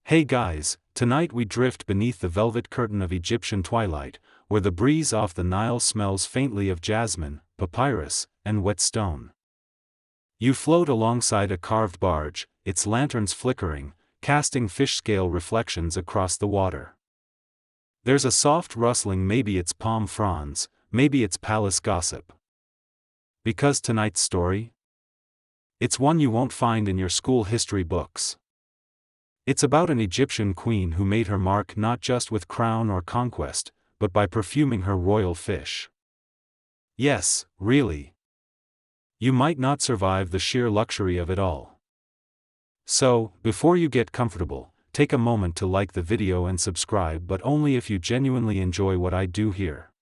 Hey guys, tonight we drift beneath the velvet curtain of Egyptian twilight, where the breeze off the Nile smells faintly of jasmine, papyrus, and wet stone. You float alongside a carved barge, its lanterns flickering, casting fish-scale reflections across the water. There's a soft rustling, maybe it's palm fronds, maybe it's palace gossip. Because tonight's story? It's one you won't find in your school history books. It's about an Egyptian queen who made her mark not just with crown or conquest, but by perfuming her royal fish. Yes, really. You might not survive the sheer luxury of it all. So, before you get comfortable, take a moment to like the video and subscribe, but only if you genuinely enjoy what I do here.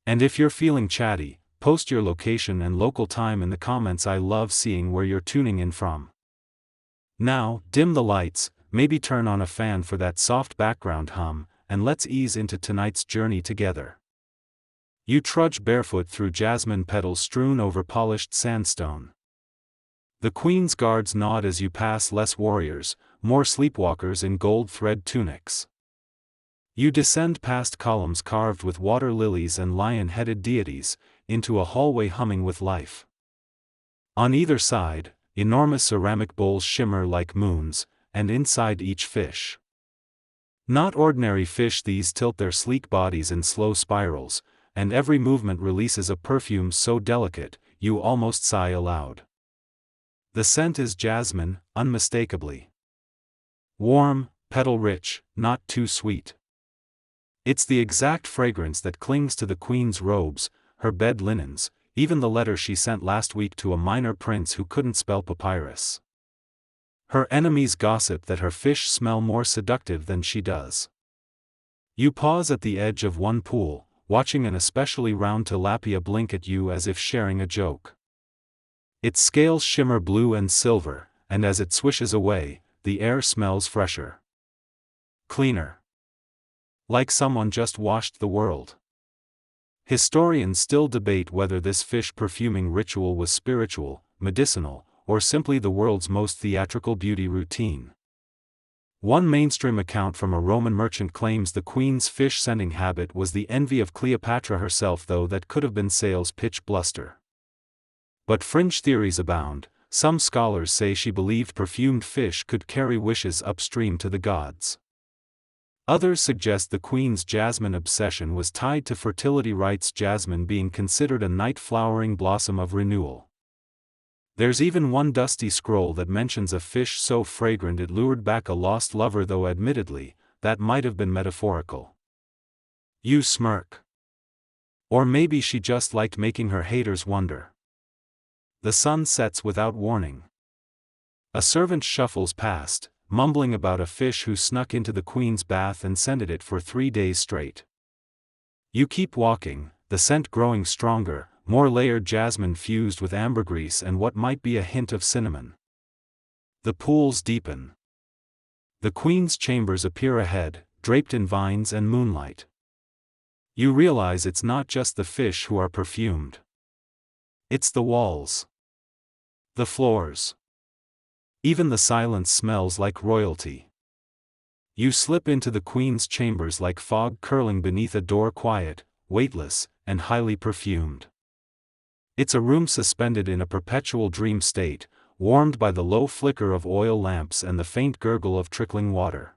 And if you're feeling chatty, post your location and local time in the comments. I love seeing where you're tuning in from. Now, dim the lights, maybe turn on a fan for that soft background hum, and let's ease into tonight's journey together. You trudge barefoot through jasmine petals strewn over polished sandstone. The queen's guards nod as you pass, less warriors, more sleepwalkers in gold thread tunics. You descend past columns carved with water lilies and lion-headed deities, into a hallway humming with life. On either side, enormous ceramic bowls shimmer like moons, and inside each fish. Not ordinary fish, these tilt their sleek bodies in slow spirals, and every movement releases a perfume so delicate, you almost sigh aloud. The scent is jasmine, unmistakably. Warm, petal-rich, not too sweet. It's the exact fragrance that clings to the queen's robes, her bed linens, even the letter she sent last week to a minor prince who couldn't spell papyrus. Her enemies gossip that her fish smell more seductive than she does. You pause at the edge of one pool, watching an especially round tilapia blink at you as if sharing a joke. Its scales shimmer blue and silver, and as it swishes away, the air smells fresher. Cleaner. Like someone just washed the world. Historians still debate whether this fish perfuming ritual was spiritual, medicinal, or simply the world's most theatrical beauty routine. One mainstream account from a Roman merchant claims the queen's fish-scenting habit was the envy of Cleopatra herself, though that could have been sales pitch bluster. But fringe theories abound. Some scholars say she believed perfumed fish could carry wishes upstream to the gods. Others suggest the queen's jasmine obsession was tied to fertility rites, jasmine being considered a night-flowering blossom of renewal. There's even one dusty scroll that mentions a fish so fragrant it lured back a lost lover, though admittedly, that might have been metaphorical. You smirk. Or maybe she just liked making her haters wonder. The sun sets without warning. A servant shuffles past, mumbling about a fish who snuck into the queen's bath and scented it for 3 days straight. You keep walking, the scent growing stronger, more layered jasmine fused with ambergris and what might be a hint of cinnamon. The pools deepen. The queen's chambers appear ahead, draped in vines and moonlight. You realize it's not just the fish who are perfumed. It's the walls. The floors. Even the silence smells like royalty. You slip into the queen's chambers like fog curling beneath a door, quiet, weightless, and highly perfumed. It's a room suspended in a perpetual dream state, warmed by the low flicker of oil lamps and the faint gurgle of trickling water.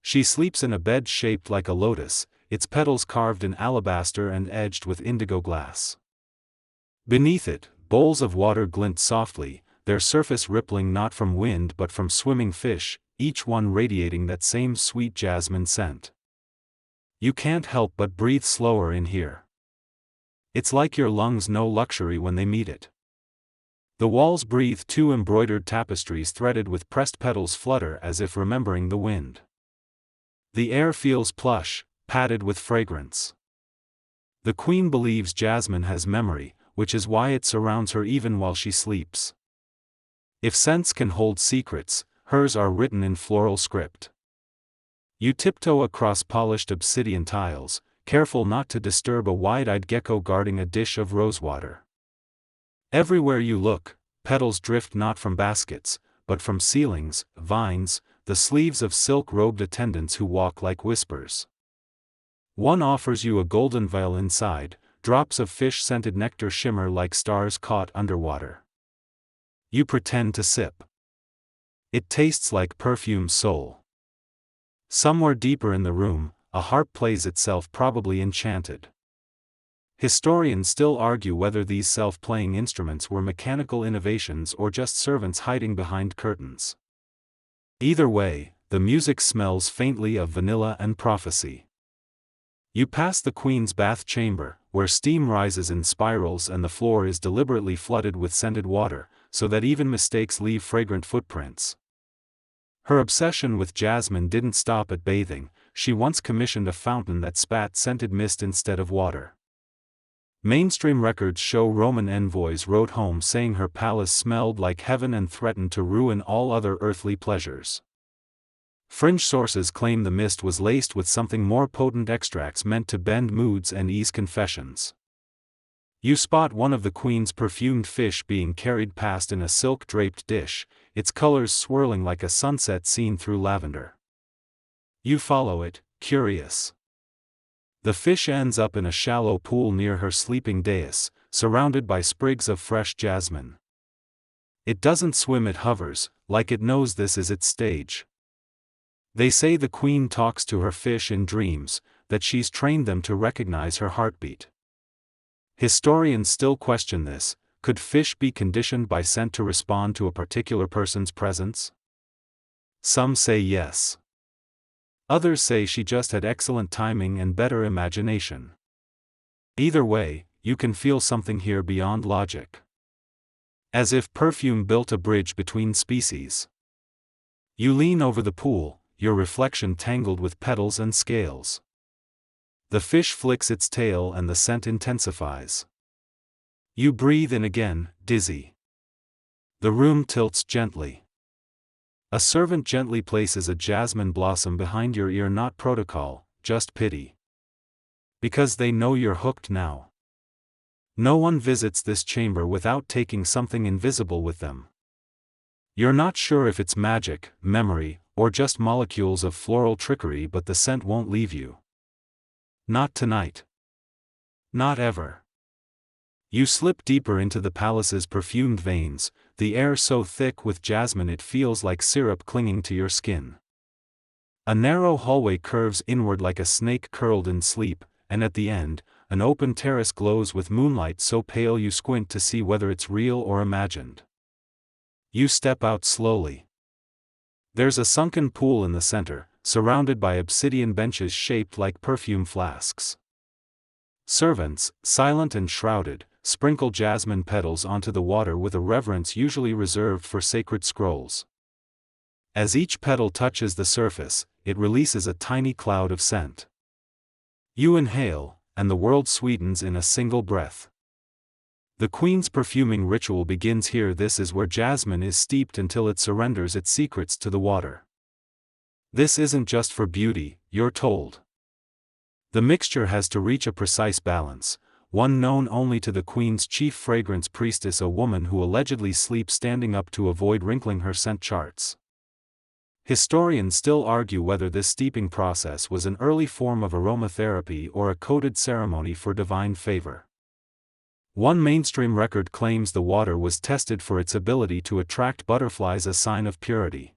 She sleeps in a bed shaped like a lotus, its petals carved in alabaster and edged with indigo glass. Beneath it, bowls of water glint softly, their surface rippling not from wind but from swimming fish, each one radiating that same sweet jasmine scent. You can't help but breathe slower in here. It's like your lungs know luxury when they meet it. The walls breathe too. Embroidered tapestries threaded with pressed petals flutter as if remembering the wind. The air feels plush, padded with fragrance. The queen believes jasmine has memory, which is why it surrounds her even while she sleeps. If scents can hold secrets, hers are written in floral script. You tiptoe across polished obsidian tiles, careful not to disturb a wide-eyed gecko guarding a dish of rosewater. Everywhere you look, petals drift not from baskets, but from ceilings, vines, the sleeves of silk-robed attendants who walk like whispers. One offers you a golden vial inside, drops of fish-scented nectar shimmer like stars caught underwater. You pretend to sip. It tastes like perfumed soul. Somewhere deeper in the room, a harp plays itself, probably enchanted. Historians still argue whether these self-playing instruments were mechanical innovations or just servants hiding behind curtains. Either way, the music smells faintly of vanilla and prophecy. You pass the Queen's bath chamber, where steam rises in spirals and the floor is deliberately flooded with scented water, so that even mistakes leave fragrant footprints. Her obsession with Jasmine didn't stop at bathing. She once commissioned a fountain that spat scented mist instead of water. Mainstream records show Roman envoys wrote home saying her palace smelled like heaven and threatened to ruin all other earthly pleasures. Fringe sources claim the mist was laced with something more potent, extracts meant to bend moods and ease confessions. You spot one of the Queen's perfumed fish being carried past in a silk-draped dish, its colors swirling like a sunset seen through lavender. You follow it, curious. The fish ends up in a shallow pool near her sleeping dais, surrounded by sprigs of fresh jasmine. It doesn't swim, it hovers, like it knows this is its stage. They say the Queen talks to her fish in dreams, that she's trained them to recognize her heartbeat. Historians still question this. Could fish be conditioned by scent to respond to a particular person's presence? Some say yes. Others say she just had excellent timing and better imagination. Either way, you can feel something here beyond logic. As if perfume built a bridge between species. You lean over the pool, your reflection tangled with petals and scales. The fish flicks its tail and the scent intensifies. You breathe in again, dizzy. The room tilts gently. A servant gently places a jasmine blossom behind your ear, not protocol, just pity. Because they know you're hooked now. No one visits this chamber without taking something invisible with them. You're not sure if it's magic, memory, or just molecules of floral trickery, but the scent won't leave you. Not tonight. Not ever. You slip deeper into the palace's perfumed veins, the air so thick with jasmine it feels like syrup clinging to your skin. A narrow hallway curves inward like a snake curled in sleep, and at the end, an open terrace glows with moonlight so pale you squint to see whether it's real or imagined. You step out slowly. There's a sunken pool in the center, surrounded by obsidian benches shaped like perfume flasks. Servants, silent and shrouded, sprinkle jasmine petals onto the water with a reverence usually reserved for sacred scrolls. As each petal touches the surface, it releases a tiny cloud of scent. You inhale, and the world sweetens in a single breath. The Queen's perfuming ritual begins here. This is where jasmine is steeped until it surrenders its secrets to the water. This isn't just for beauty, you're told. The mixture has to reach a precise balance, one known only to the Queen's chief fragrance priestess, a woman who allegedly sleeps standing up to avoid wrinkling her scent charts. Historians still argue whether this steeping process was an early form of aromatherapy or a coded ceremony for divine favor. One mainstream record claims the water was tested for its ability to attract butterflies, a sign of purity.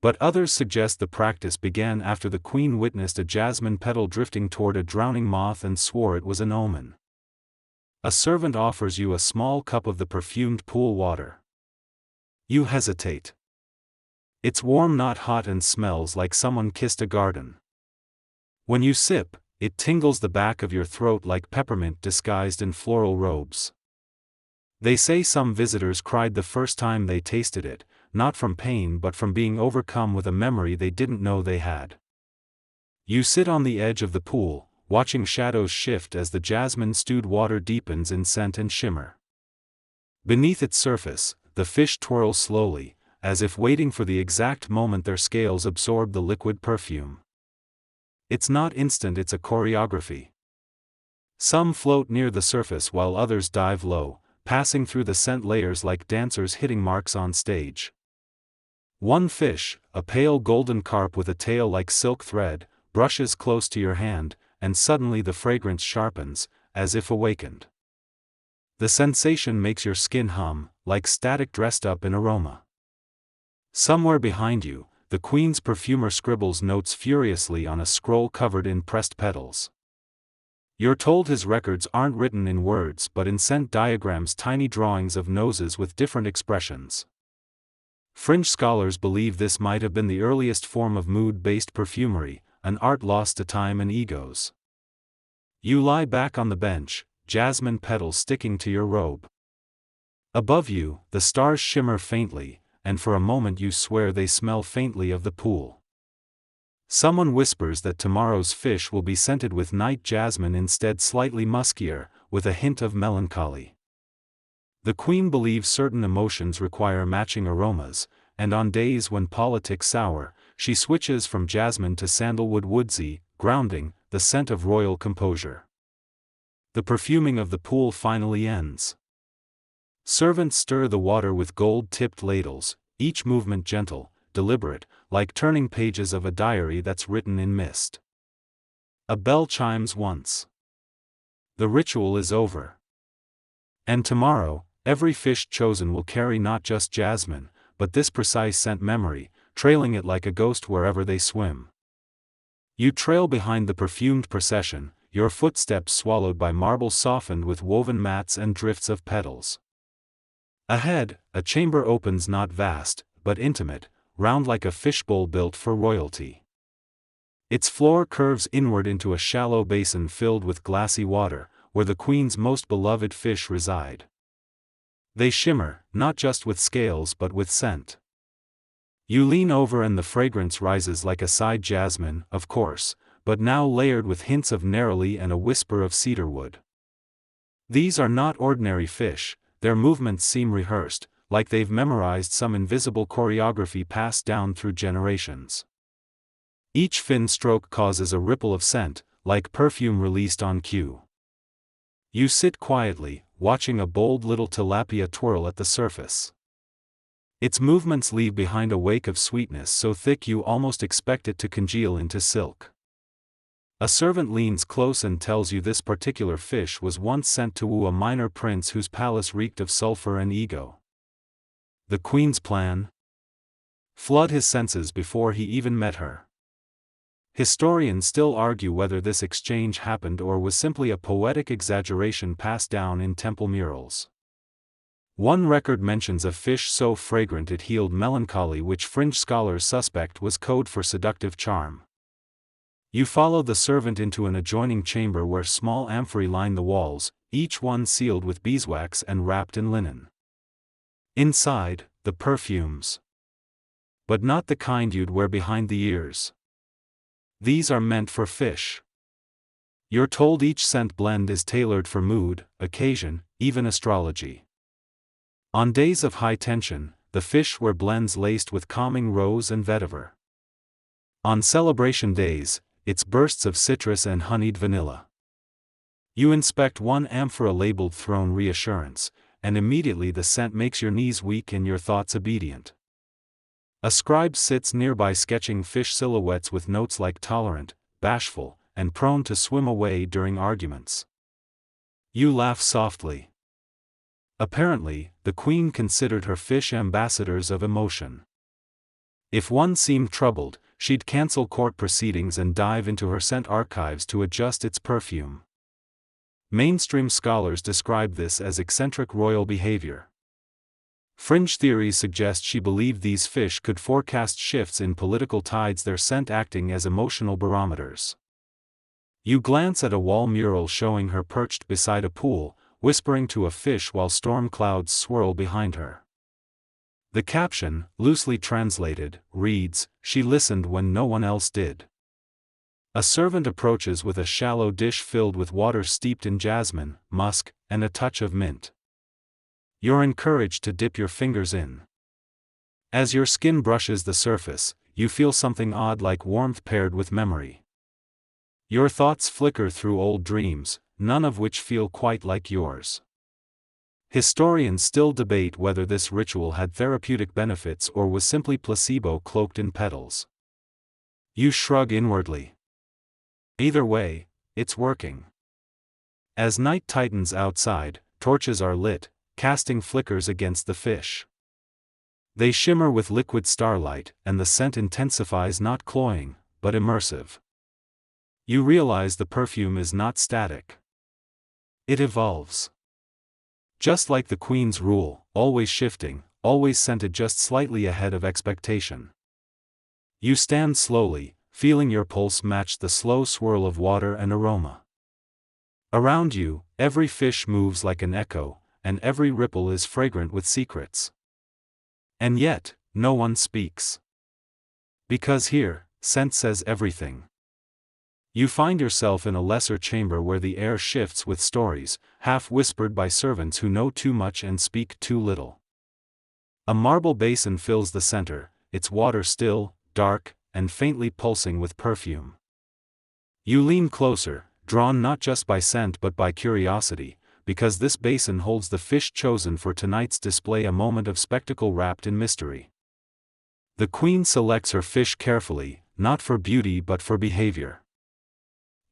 But others suggest the practice began after the Queen witnessed a jasmine petal drifting toward a drowning moth and swore it was an omen. A servant offers you a small cup of the perfumed pool water. You hesitate. It's warm, not hot, and smells like someone kissed a garden. When you sip, it tingles the back of your throat like peppermint disguised in floral robes. They say some visitors cried the first time they tasted it, not from pain but from being overcome with a memory they didn't know they had. You sit on the edge of the pool, watching shadows shift as the jasmine-stewed water deepens in scent and shimmer. Beneath its surface, the fish twirl slowly, as if waiting for the exact moment their scales absorb the liquid perfume. It's not instant, it's a choreography. Some float near the surface while others dive low, passing through the scent layers like dancers hitting marks on stage. One fish, a pale golden carp with a tail like silk thread, brushes close to your hand, and suddenly the fragrance sharpens, as if awakened. The sensation makes your skin hum, like static dressed up in aroma. Somewhere behind you, the queen's perfumer scribbles notes furiously on a scroll covered in pressed petals. You're told his records aren't written in words but in scent diagrams, tiny drawings of noses with different expressions. Fringe scholars believe this might have been the earliest form of mood-based perfumery, an art lost to time and egos. You lie back on the bench, jasmine petals sticking to your robe. Above you, the stars shimmer faintly, and for a moment you swear they smell faintly of the pool. Someone whispers that tomorrow's fish will be scented with night jasmine instead, slightly muskier, with a hint of melancholy. The queen believes certain emotions require matching aromas, and on days when politics sour, she switches from jasmine to sandalwood woodsy, grounding, the scent of royal composure. The perfuming of the pool finally ends. Servants stir the water with gold-tipped ladles, each movement gentle, deliberate, like turning pages of a diary that's written in mist. A bell chimes once. The ritual is over. And tomorrow, every fish chosen will carry not just jasmine, but this precise scent memory, trailing it like a ghost wherever they swim. You trail behind the perfumed procession, your footsteps swallowed by marble softened with woven mats and drifts of petals. Ahead, a chamber opens, not vast, but intimate, round like a fishbowl built for royalty. Its floor curves inward into a shallow basin filled with glassy water, where the queen's most beloved fish reside. They shimmer, not just with scales but with scent. You lean over and the fragrance rises like a side jasmine, of course, but now layered with hints of neroli and a whisper of cedarwood. These are not ordinary fish, their movements seem rehearsed, like they've memorized some invisible choreography passed down through generations. Each fin stroke causes a ripple of scent, like perfume released on cue. You sit quietly, watching a bold little tilapia twirl at the surface. Its movements leave behind a wake of sweetness so thick you almost expect it to congeal into silk. A servant leans close and tells you this particular fish was once sent to woo a minor prince whose palace reeked of sulfur and ego. The queen's plan? Flood his senses before he even met her. Historians still argue whether this exchange happened or was simply a poetic exaggeration passed down in temple murals. One record mentions a fish so fragrant it healed melancholy, which fringe scholars suspect was code for seductive charm. You follow the servant into an adjoining chamber where small amphorae line the walls, each one sealed with beeswax and wrapped in linen. Inside, the perfumes. But not the kind you'd wear behind the ears. These are meant for fish. You're told each scent blend is tailored for mood, occasion, even astrology. On days of high tension, the fish wear blends laced with calming rose and vetiver. On celebration days, it's bursts of citrus and honeyed vanilla. You inspect one amphora labeled Throne Reassurance, and immediately the scent makes your knees weak and your thoughts obedient. A scribe sits nearby sketching fish silhouettes with notes like tolerant, bashful, and prone to swim away during arguments. You laugh softly. Apparently, the queen considered her fish ambassadors of emotion. If one seemed troubled, she'd cancel court proceedings and dive into her scent archives to adjust its perfume. Mainstream scholars describe this as eccentric royal behavior. Fringe theories suggest she believed these fish could forecast shifts in political tides, their scent acting as emotional barometers. You glance at a wall mural showing her perched beside a pool, whispering to a fish while storm clouds swirl behind her. The caption, loosely translated, reads, "She listened when no one else did." A servant approaches with a shallow dish filled with water steeped in jasmine, musk, and a touch of mint. You're encouraged to dip your fingers in. As your skin brushes the surface, you feel something odd, like warmth paired with memory. Your thoughts flicker through old dreams, none of which feel quite like yours. Historians still debate whether this ritual had therapeutic benefits or was simply placebo cloaked in petals. You shrug inwardly. Either way, it's working. As night tightens outside, torches are lit, casting flickers against the fish. They shimmer with liquid starlight, and the scent intensifies, not cloying, but immersive. You realize the perfume is not static. It evolves. Just like the Queen's rule, always shifting, always scented just slightly ahead of expectation. You stand slowly, feeling your pulse match the slow swirl of water and aroma. Around you, every fish moves like an echo, and every ripple is fragrant with secrets. And yet, no one speaks. Because here, scent says everything. You find yourself in a lesser chamber where the air shifts with stories, half whispered by servants who know too much and speak too little. A marble basin fills the center, its water still, dark, and faintly pulsing with perfume. You lean closer, drawn not just by scent but by curiosity, because this basin holds the fish chosen for tonight's display, a moment of spectacle wrapped in mystery. The Queen selects her fish carefully, not for beauty but for behavior.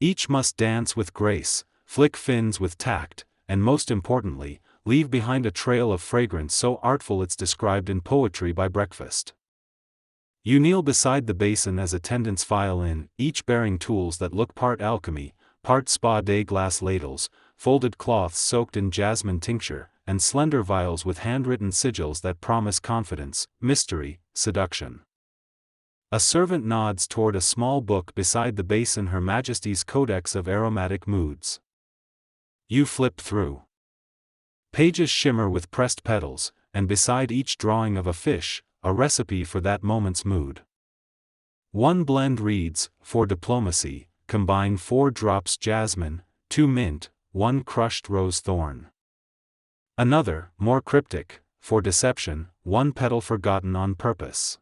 Each must dance with grace, flick fins with tact, and most importantly, leave behind a trail of fragrance so artful it's described in poetry by breakfast. You kneel beside the basin as attendants file in, each bearing tools that look part alchemy, part spa day glass ladles, folded cloths soaked in jasmine tincture, and slender vials with handwritten sigils that promise confidence, mystery, seduction. A servant nods toward a small book beside the basin, Her Majesty's Codex of Aromatic Moods. You flip through. Pages shimmer with pressed petals, and beside each drawing of a fish, a recipe for that moment's mood. One blend reads, for diplomacy, combine 4 drops jasmine, 2 mint, 1 crushed rose thorn. Another, more cryptic, for deception, 1 petal forgotten on purpose.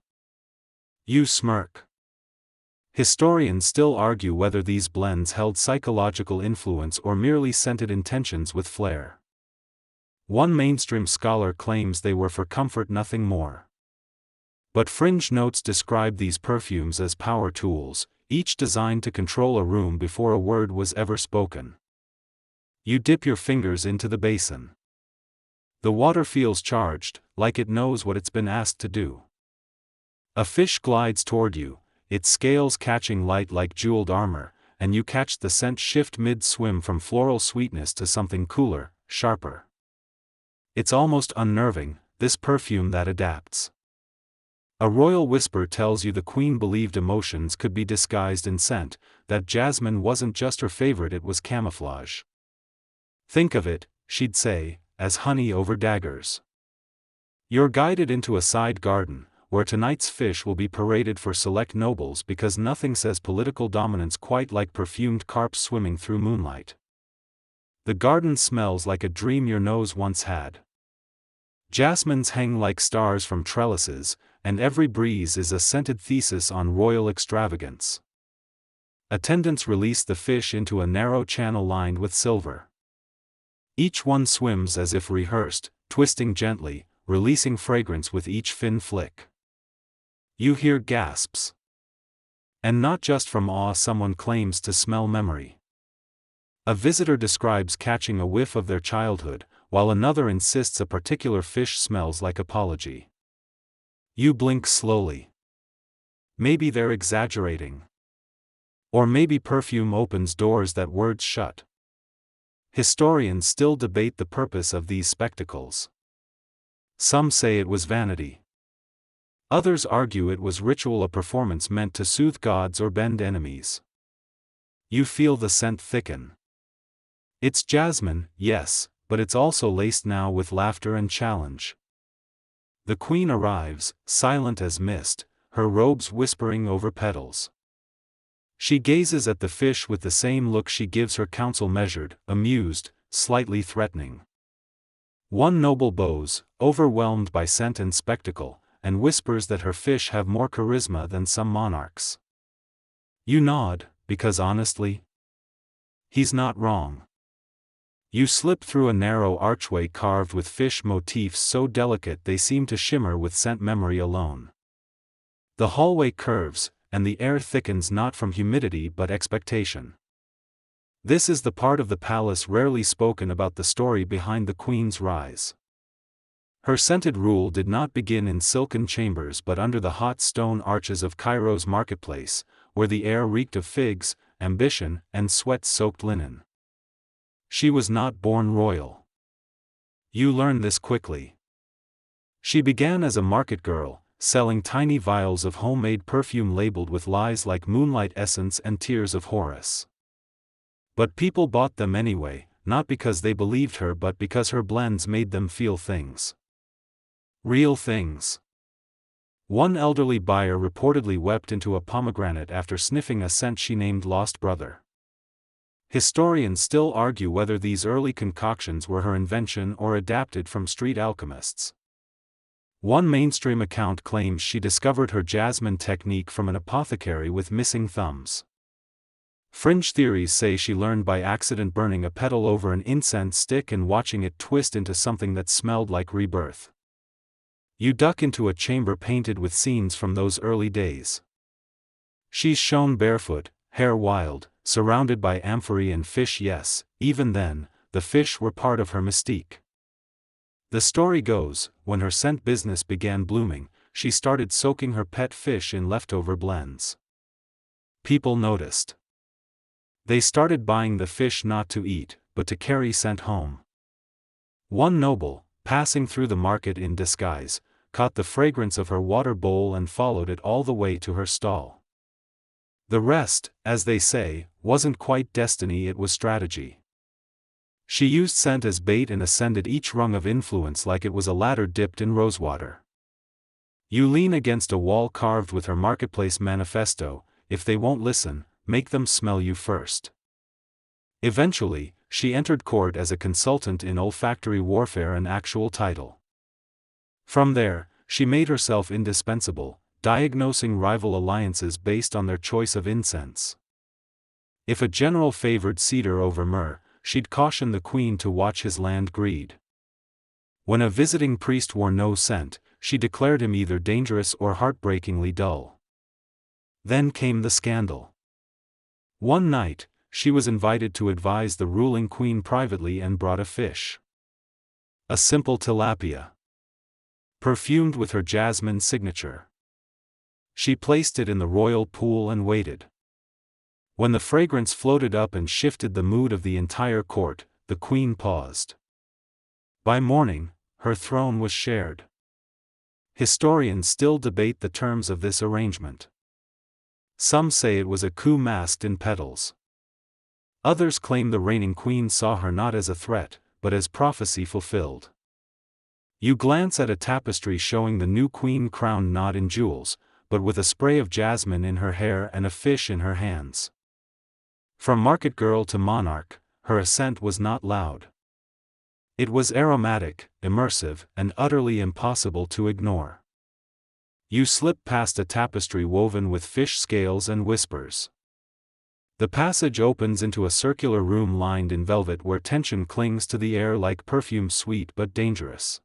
You smirk. Historians still argue whether these blends held psychological influence or merely scented intentions with flair. One mainstream scholar claims they were for comfort, nothing more. But fringe notes describe these perfumes as power tools, each designed to control a room before a word was ever spoken. You dip your fingers into the basin. The water feels charged, like it knows what it's been asked to do. A fish glides toward you, its scales catching light like jeweled armor, and you catch the scent shift mid-swim from floral sweetness to something cooler, sharper. It's almost unnerving, this perfume that adapts. A royal whisper tells you the Queen believed emotions could be disguised in scent, that jasmine wasn't just her favorite, it was camouflage. Think of it, she'd say, as honey over daggers. You're guided into a side garden, where tonight's fish will be paraded for select nobles, because nothing says political dominance quite like perfumed carp swimming through moonlight. The garden smells like a dream your nose once had. Jasmines hang like stars from trellises, and every breeze is a scented thesis on royal extravagance. Attendants release the fish into a narrow channel lined with silver. Each one swims as if rehearsed, twisting gently, releasing fragrance with each fin flick. You hear gasps. And not just from awe, someone claims to smell memory. A visitor describes catching a whiff of their childhood, while another insists a particular fish smells like apology. You blink slowly. Maybe they're exaggerating. Or maybe perfume opens doors that words shut. Historians still debate the purpose of these spectacles. Some say it was vanity. Others argue it was ritual, a performance meant to soothe gods or bend enemies. You feel the scent thicken. It's jasmine, yes, but it's also laced now with laughter and challenge. The Queen arrives, silent as mist, her robes whispering over petals. She gazes at the fish with the same look she gives her counsel, measured, amused, slightly threatening. One noble bows, overwhelmed by scent and spectacle, and whispers that her fish have more charisma than some monarchs. You nod, because honestly, he's not wrong. You slip through a narrow archway carved with fish motifs so delicate they seem to shimmer with scent memory alone. The hallway curves, and the air thickens not from humidity but expectation. This is the part of the palace rarely spoken about, the story behind the queen's rise. Her scented rule did not begin in silken chambers but under the hot stone arches of Cairo's marketplace, where the air reeked of figs, ambition, and sweat-soaked linen. She was not born royal. You learn this quickly. She began as a market girl, selling tiny vials of homemade perfume labeled with lies like moonlight essence and tears of Horus. But people bought them anyway, not because they believed her but because her blends made them feel things. Real things. One elderly buyer reportedly wept into a pomegranate after sniffing a scent she named Lost Brother. Historians still argue whether these early concoctions were her invention or adapted from street alchemists. One mainstream account claims she discovered her jasmine technique from an apothecary with missing thumbs. Fringe theories say she learned by accident burning a petal over an incense stick and watching it twist into something that smelled like rebirth. You duck into a chamber painted with scenes from those early days. She's shown barefoot, hair wild, surrounded by amphorae and fish. Yes, even then, the fish were part of her mystique. The story goes, when her scent business began blooming, she started soaking her pet fish in leftover blends. People noticed. They started buying the fish not to eat, but to carry scent home. One noble, passing through the market in disguise, caught the fragrance of her water bowl and followed it all the way to her stall. The rest, as they say, wasn't quite destiny, it was strategy. She used scent as bait and ascended each rung of influence like it was a ladder dipped in rosewater. You lean against a wall carved with her marketplace manifesto: if they won't listen, make them smell you first. Eventually, she entered court as a consultant in olfactory warfare, an actual title. From there, she made herself indispensable, diagnosing rival alliances based on their choice of incense. If a general favored cedar over myrrh, she'd caution the queen to watch his land greed. When a visiting priest wore no scent, she declared him either dangerous or heartbreakingly dull. Then came the scandal. One night, she was invited to advise the ruling queen privately and brought a fish. A simple tilapia. Perfumed with her jasmine signature. She placed it in the royal pool and waited. When the fragrance floated up and shifted the mood of the entire court, the queen paused. By morning, her throne was shared. Historians still debate the terms of this arrangement. Some say it was a coup masked in petals. Others claim the reigning queen saw her not as a threat, but as prophecy fulfilled. You glance at a tapestry showing the new queen crowned not in jewels, but with a spray of jasmine in her hair and a fish in her hands. From market girl to monarch, her ascent was not loud. It was aromatic, immersive, and utterly impossible to ignore. You slip past a tapestry woven with fish scales and whispers. The passage opens into a circular room lined in velvet where tension clings to the air like perfume, sweet but dangerous.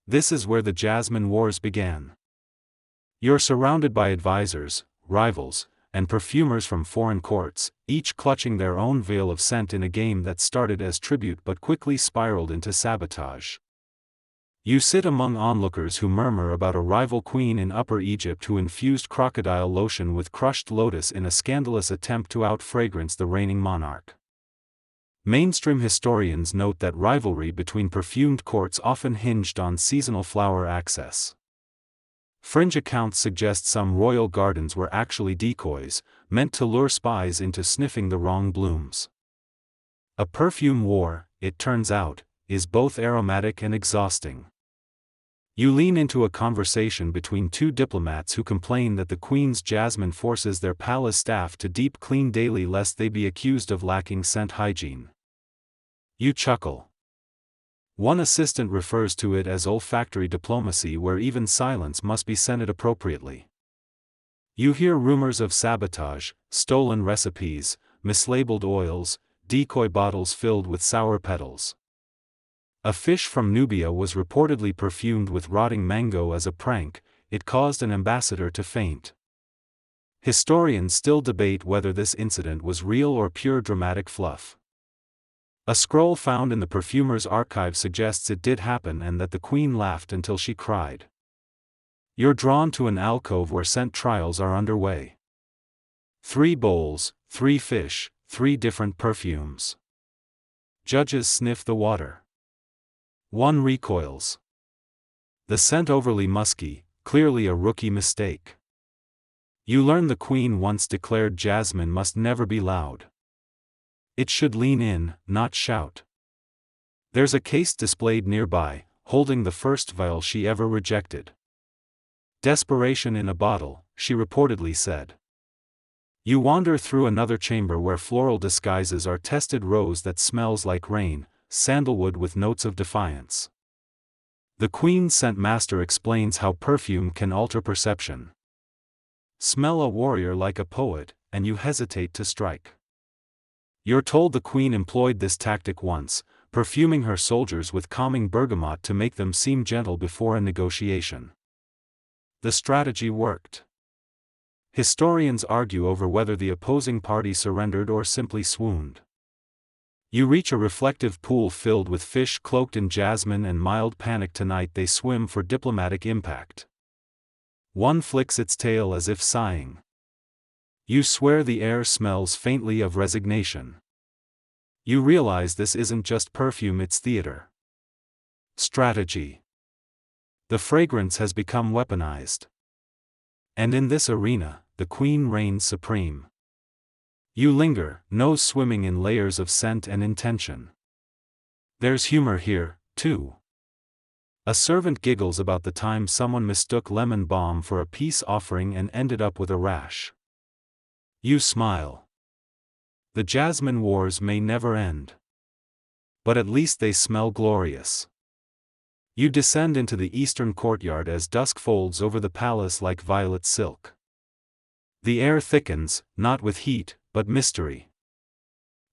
This is where the Jasmine Wars began. You're surrounded by advisors, rivals, and perfumers from foreign courts, each clutching their own veil of scent in a game that started as tribute but quickly spiraled into sabotage. You sit among onlookers who murmur about a rival queen in Upper Egypt who infused crocodile lotion with crushed lotus in a scandalous attempt to out-fragrance the reigning monarch. Mainstream historians note that rivalry between perfumed courts often hinged on seasonal flower access. Fringe accounts suggest some royal gardens were actually decoys, meant to lure spies into sniffing the wrong blooms. A perfume war, it turns out, is both aromatic and exhausting. You lean into a conversation between two diplomats who complain that the queen's jasmine forces their palace staff to deep clean daily lest they be accused of lacking scent hygiene. You chuckle. One assistant refers to it as olfactory diplomacy, where even silence must be scented appropriately. You hear rumors of sabotage, stolen recipes, mislabeled oils, decoy bottles filled with sour petals. A fish from Nubia was reportedly perfumed with rotting mango as a prank. It caused an ambassador to faint. Historians still debate whether this incident was real or pure dramatic fluff. A scroll found in the perfumer's archive suggests it did happen and that the queen laughed until she cried. You're drawn to an alcove where scent trials are underway. 3 bowls, 3 fish, 3 different perfumes. Judges sniff the water. 1 recoils. The scent overly musky, clearly a rookie mistake. You learn the queen once declared Jasmine must never be loud. It should lean in, not shout. There's a case displayed nearby, holding the first vial she ever rejected. Desperation in a bottle, she reportedly said. You wander through another chamber where floral disguises are tested: rose that smells like rain, sandalwood with notes of defiance. The Queen's scent master explains how perfume can alter perception. Smell a warrior like a poet, and you hesitate to strike. You're told the Queen employed this tactic once, perfuming her soldiers with calming bergamot to make them seem gentle before a negotiation. The strategy worked. Historians argue over whether the opposing party surrendered or simply swooned. You reach a reflective pool filled with fish cloaked in jasmine and mild panic. Tonight they swim for diplomatic impact. One flicks its tail as if sighing. You swear the air smells faintly of resignation. You realize this isn't just perfume, it's theater. Strategy. The fragrance has become weaponized. And in this arena, the Queen reigns supreme. You linger, nose swimming in layers of scent and intention. There's humor here, too. A servant giggles about the time someone mistook lemon balm for a peace offering and ended up with a rash. You smile. The jasmine wars may never end. But at least they smell glorious. You descend into the eastern courtyard as dusk folds over the palace like violet silk. The air thickens, not with heat, but mystery.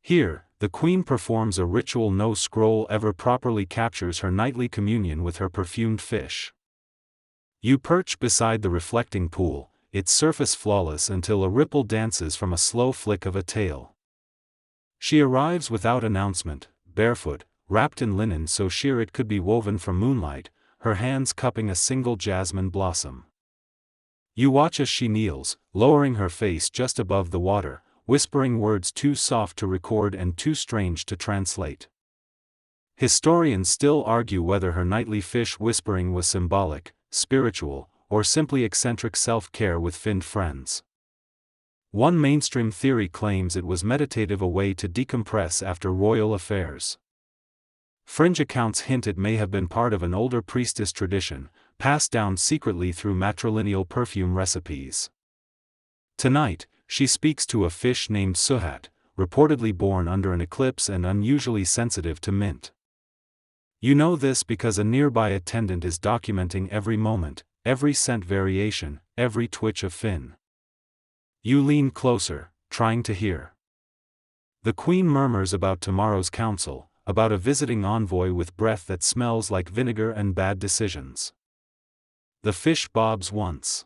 Here, the Queen performs a ritual no scroll ever properly captures: her nightly communion with her perfumed fish. You perch beside the reflecting pool, its surface flawless until a ripple dances from a slow flick of a tail. She arrives without announcement, barefoot, wrapped in linen so sheer it could be woven from moonlight, her hands cupping a single jasmine blossom. You watch as she kneels, lowering her face just above the water, whispering words too soft to record and too strange to translate. Historians still argue whether her nightly fish whispering was symbolic, spiritual, or simply eccentric self-care with finned friends. One mainstream theory claims it was meditative, a way to decompress after royal affairs. Fringe accounts hint it may have been part of an older priestess tradition, passed down secretly through matrilineal perfume recipes. Tonight, she speaks to a fish named Suhat, reportedly born under an eclipse and unusually sensitive to mint. You know this because a nearby attendant is documenting every moment, every scent variation, every twitch of fin. You lean closer, trying to hear. The Queen murmurs about tomorrow's council, about a visiting envoy with breath that smells like vinegar and bad decisions. The fish bobs once.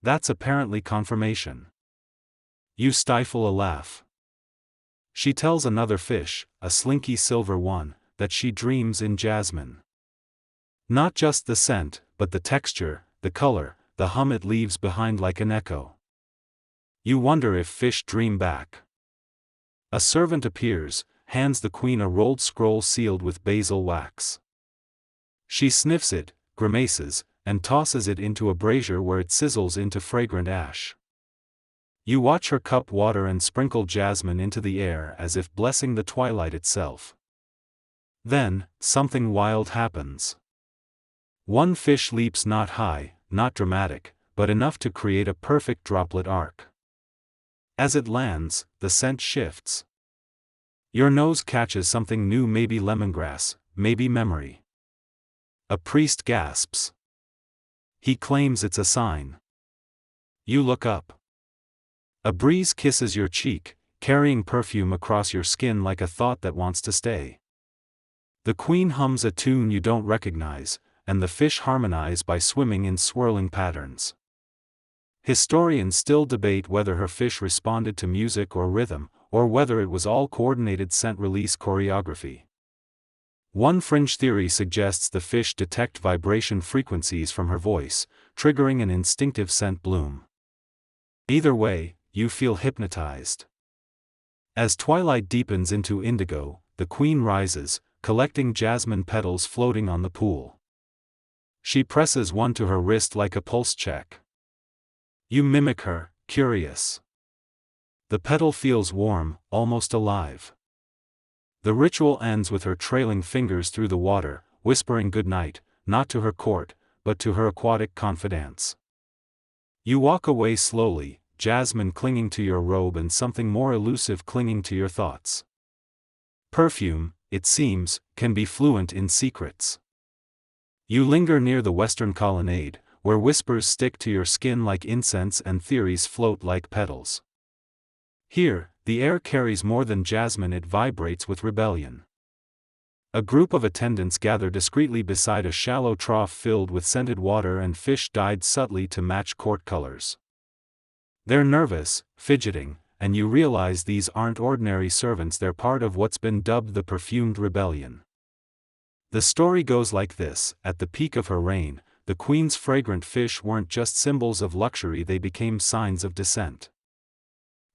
That's apparently confirmation. You stifle a laugh. She tells another fish, a slinky silver one, that she dreams in jasmine. Not just the scent, but the texture, the color, the hum it leaves behind like an echo. You wonder if fish dream back. A servant appears, hands the Queen a rolled scroll sealed with basil wax. She sniffs it, grimaces, and tosses it into a brazier where it sizzles into fragrant ash. You watch her cup water and sprinkle jasmine into the air as if blessing the twilight itself. Then, something wild happens. One fish leaps not high, not dramatic, but enough to create a perfect droplet arc. As it lands, the scent shifts. Your nose catches something new, maybe lemongrass, maybe memory. A priest gasps. He claims it's a sign. You look up. A breeze kisses your cheek, carrying perfume across your skin like a thought that wants to stay. The queen hums a tune you don't recognize, and the fish harmonize by swimming in swirling patterns. Historians still debate whether her fish responded to music or rhythm, or whether it was all coordinated scent release choreography. One fringe theory suggests the fish detect vibration frequencies from her voice, triggering an instinctive scent bloom. Either way, you feel hypnotized. As twilight deepens into indigo, the queen rises, collecting jasmine petals floating on the pool. She presses one to her wrist like a pulse check. You mimic her, curious. The petal feels warm, almost alive. The ritual ends with her trailing fingers through the water, whispering goodnight, not to her court, but to her aquatic confidants. You walk away slowly, jasmine clinging to your robe and something more elusive clinging to your thoughts. Perfume, it seems, can be fluent in secrets. You linger near the western colonnade, where whispers stick to your skin like incense and theories float like petals. Here, the air carries more than jasmine, it vibrates with rebellion. A group of attendants gather discreetly beside a shallow trough filled with scented water and fish dyed subtly to match court colors. They're nervous, fidgeting, and you realize these aren't ordinary servants, they're part of what's been dubbed the perfumed rebellion. The story goes like this: at the peak of her reign, the queen's fragrant fish weren't just symbols of luxury, they became signs of dissent.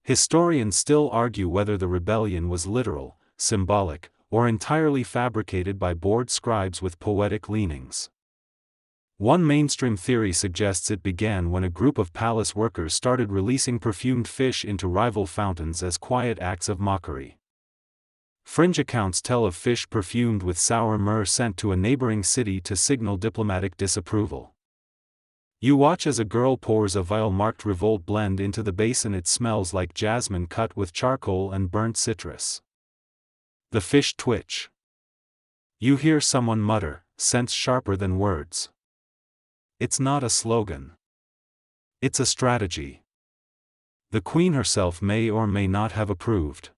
Historians still argue whether the rebellion was literal, symbolic, or entirely fabricated by bored scribes with poetic leanings. One mainstream theory suggests it began when a group of palace workers started releasing perfumed fish into rival fountains as quiet acts of mockery. Fringe accounts tell of fish perfumed with sour myrrh sent to a neighboring city to signal diplomatic disapproval. You watch as a girl pours a vial-marked revolt blend into the basin. It smells like jasmine cut with charcoal and burnt citrus. The fish twitch. You hear someone mutter, scents sharper than words. It's not a slogan. It's a strategy. The queen herself may or may not have approved.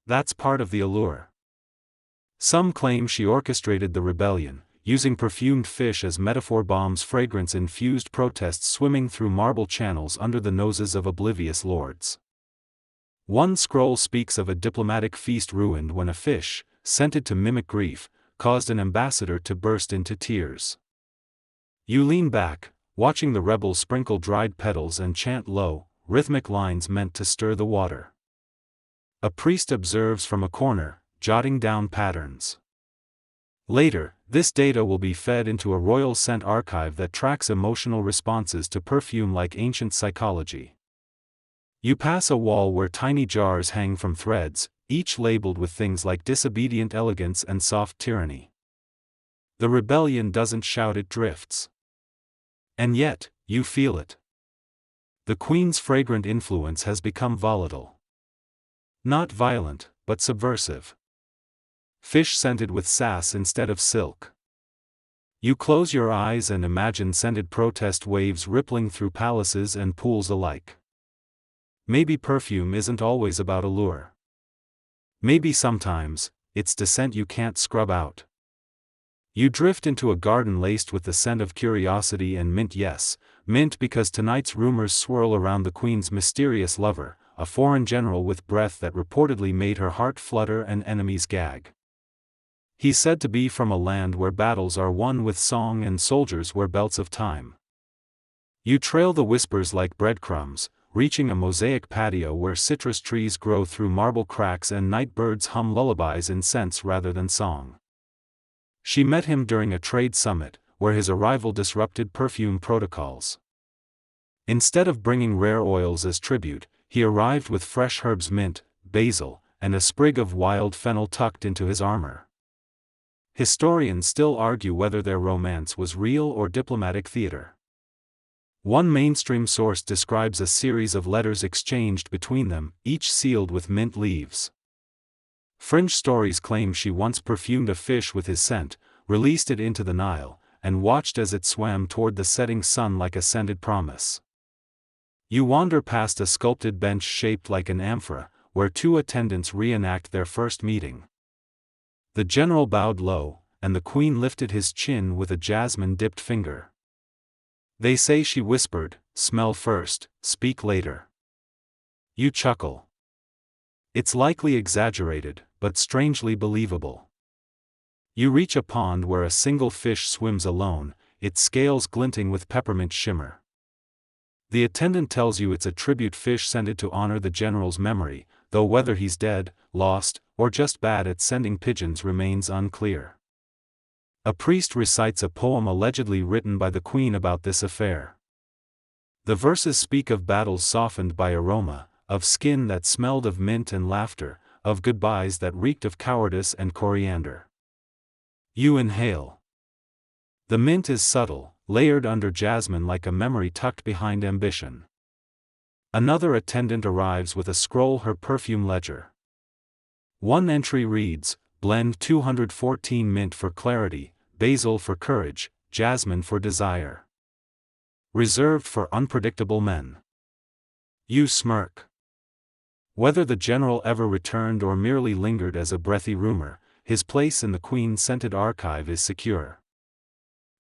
That's part of the allure. Some claim she orchestrated the rebellion, using perfumed fish as metaphor bombs, fragrance-infused protests swimming through marble channels under the noses of oblivious lords. One scroll speaks of a diplomatic feast ruined when a fish, scented to mimic grief, caused an ambassador to burst into tears. You lean back, watching the rebels sprinkle dried petals and chant low, rhythmic lines meant to stir the water. A priest observes from a corner, jotting down patterns. Later, this data will be fed into a royal scent archive that tracks emotional responses to perfume like ancient psychology. You pass a wall where tiny jars hang from threads, each labeled with things like disobedient elegance and soft tyranny. The rebellion doesn't shout, it drifts. And yet, you feel it. The queen's fragrant influence has become volatile. Not violent, but subversive. Fish scented with sass instead of silk. You close your eyes and imagine scented protest waves rippling through palaces and pools alike. Maybe perfume isn't always about allure. Maybe sometimes, it's dissent you can't scrub out. You drift into a garden laced with the scent of curiosity and mint. Yes, mint, because tonight's rumors swirl around the queen's mysterious lover, a foreign general with breath that reportedly made her heart flutter and enemies gag. He's said to be from a land where battles are won with song and soldiers wear belts of time. You trail the whispers like breadcrumbs, reaching a mosaic patio where citrus trees grow through marble cracks and night birds hum lullabies in scents rather than song. She met him during a trade summit, where his arrival disrupted perfume protocols. Instead of bringing rare oils as tribute, he arrived with fresh herbs, mint, basil, and a sprig of wild fennel tucked into his armor. Historians still argue whether their romance was real or diplomatic theater. One mainstream source describes a series of letters exchanged between them, each sealed with mint leaves. Fringe stories claim she once perfumed a fish with his scent, released it into the Nile, and watched as it swam toward the setting sun like a scented promise. You wander past a sculpted bench shaped like an amphora, where two attendants reenact their first meeting. The general bowed low, and the queen lifted his chin with a jasmine-dipped finger. They say she whispered, "Smell first, speak later." You chuckle. It's likely exaggerated, but strangely believable. You reach a pond where a single fish swims alone, its scales glinting with peppermint shimmer. The attendant tells you it's a tribute fish scented to honor the general's memory, though whether he's dead, lost, or just bad at sending pigeons remains unclear. A priest recites a poem allegedly written by the queen about this affair. The verses speak of battles softened by aroma, of skin that smelled of mint and laughter, of goodbyes that reeked of cowardice and coriander. You inhale. The mint is subtle, layered under jasmine like a memory tucked behind ambition. Another attendant arrives with a scroll, her perfume ledger. One entry reads, "Blend 214 mint for clarity, basil for courage, jasmine for desire. Reserved for unpredictable men." You smirk. Whether the general ever returned or merely lingered as a breathy rumor, his place in the queen-scented archive is secure.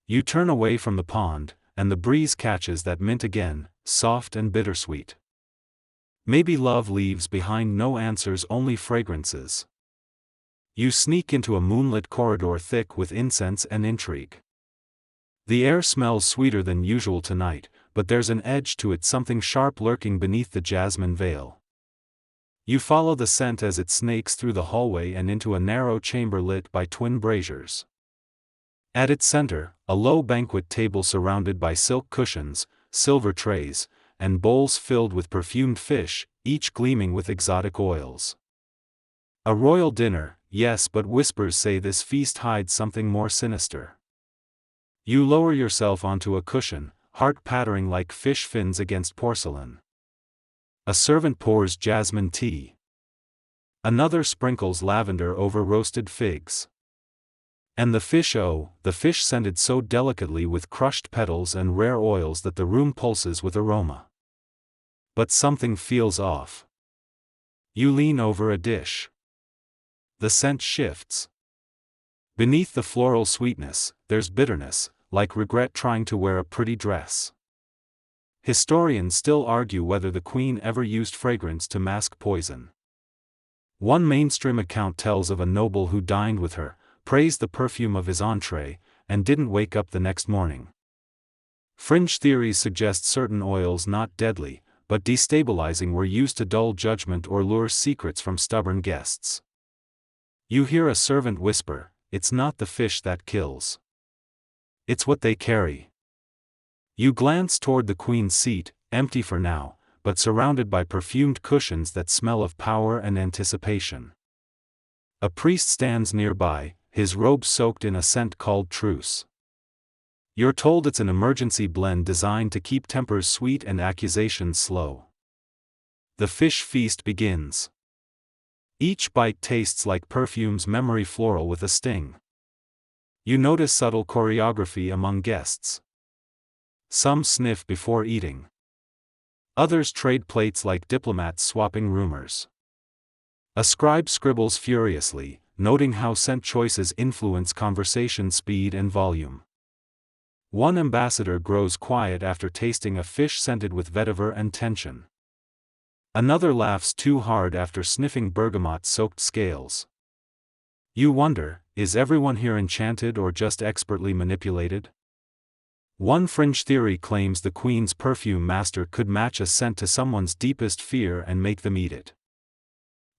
You turn away from the pond, and the breeze catches that mint again, soft and bittersweet. Maybe love leaves behind no answers, only fragrances. You sneak into a moonlit corridor thick with incense and intrigue. The air smells sweeter than usual tonight, but there's an edge to it, something sharp lurking beneath the jasmine veil. You follow the scent as it snakes through the hallway and into a narrow chamber lit by twin braziers. At its center, a low banquet table surrounded by silk cushions, silver trays, and bowls filled with perfumed fish, each gleaming with exotic oils. A royal dinner, yes, but whispers say this feast hides something more sinister. You lower yourself onto a cushion, heart pattering like fish fins against porcelain. A servant pours jasmine tea. Another sprinkles lavender over roasted figs. And the fish scented so delicately with crushed petals and rare oils that the room pulses with aroma. But something feels off. You lean over a dish. The scent shifts. Beneath the floral sweetness, there's bitterness, like regret trying to wear a pretty dress. Historians still argue whether the queen ever used fragrance to mask poison. One mainstream account tells of a noble who dined with her, praised the perfume of his entree, and didn't wake up the next morning. Fringe theories suggest certain oils, not deadly, but destabilizing, were used to dull judgment or lure secrets from stubborn guests. You hear a servant whisper, "It's not the fish that kills. It's what they carry." You glance toward the queen's seat, empty for now, but surrounded by perfumed cushions that smell of power and anticipation. A priest stands nearby, his robe soaked in a scent called truce. You're told it's an emergency blend designed to keep tempers sweet and accusations slow. The fish feast begins. Each bite tastes like perfume's memory, floral with a sting. You notice subtle choreography among guests. Some sniff before eating. Others trade plates like diplomats swapping rumors. A scribe scribbles furiously, noting how scent choices influence conversation speed and volume. One ambassador grows quiet after tasting a fish scented with vetiver and tension. Another laughs too hard after sniffing bergamot-soaked scales. You wonder, is everyone here enchanted or just expertly manipulated? One fringe theory claims the queen's perfume master could match a scent to someone's deepest fear and make them eat it.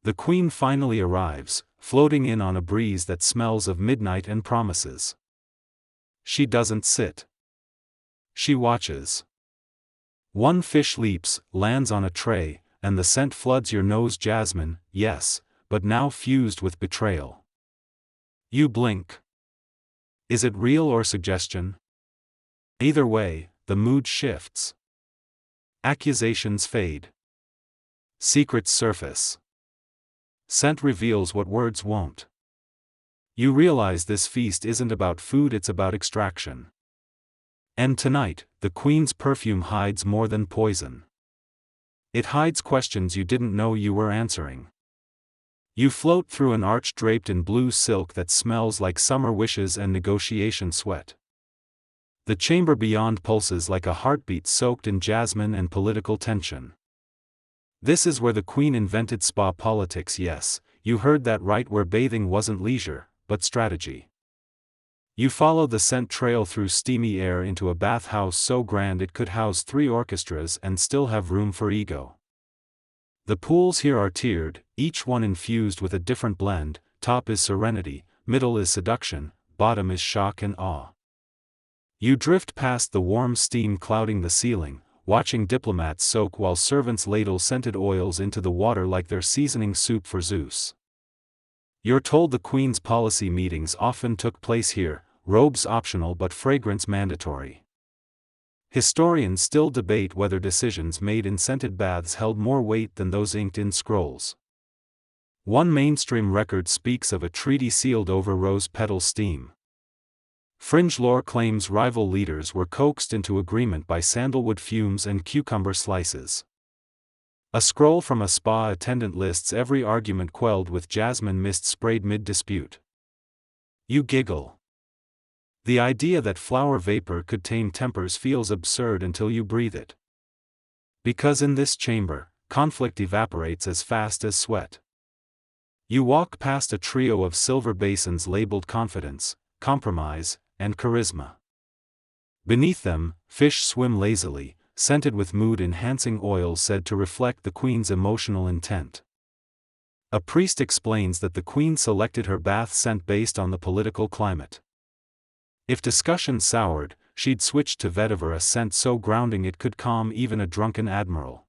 The queen finally arrives, floating in on a breeze that smells of midnight and promises. She doesn't sit. She watches. One fish leaps, lands on a tray, and the scent floods your nose. Jasmine, yes, but now fused with betrayal. You blink. Is it real or suggestion? Either way, the mood shifts. Accusations fade. Secrets surface. Scent reveals what words won't. You realize this feast isn't about food, it's about extraction. And tonight, the queen's perfume hides more than poison. It hides questions you didn't know you were answering. You float through an arch draped in blue silk that smells like summer wishes and negotiation sweat. The chamber beyond pulses like a heartbeat soaked in jasmine and political tension. This is where the Queen invented spa politics. Yes, you heard that right, where bathing wasn't leisure, but strategy. You follow the scent trail through steamy air into a bathhouse so grand it could house 3 orchestras and still have room for ego. The pools here are tiered, each one infused with a different blend. Top is serenity, middle is seduction, bottom is shock and awe. You drift past the warm steam clouding the ceiling, watching diplomats soak while servants ladle scented oils into the water like they're seasoning soup for Zeus. You're told the Queen's policy meetings often took place here, robes optional but fragrance mandatory. Historians still debate whether decisions made in scented baths held more weight than those inked in scrolls. One mainstream record speaks of a treaty sealed over rose petal steam. Fringe lore claims rival leaders were coaxed into agreement by sandalwood fumes and cucumber slices. A scroll from a spa attendant lists every argument quelled with jasmine mist sprayed mid-dispute. You giggle. The idea that flower vapor could tame tempers feels absurd until you breathe it. Because in this chamber, conflict evaporates as fast as sweat. You walk past a trio of silver basins labeled confidence, compromise, and charisma. Beneath them, fish swim lazily, scented with mood-enhancing oils said to reflect the Queen's emotional intent. A priest explains that the Queen selected her bath scent based on the political climate. If discussion soured, she'd switch to vetiver, a scent so grounding it could calm even a drunken admiral.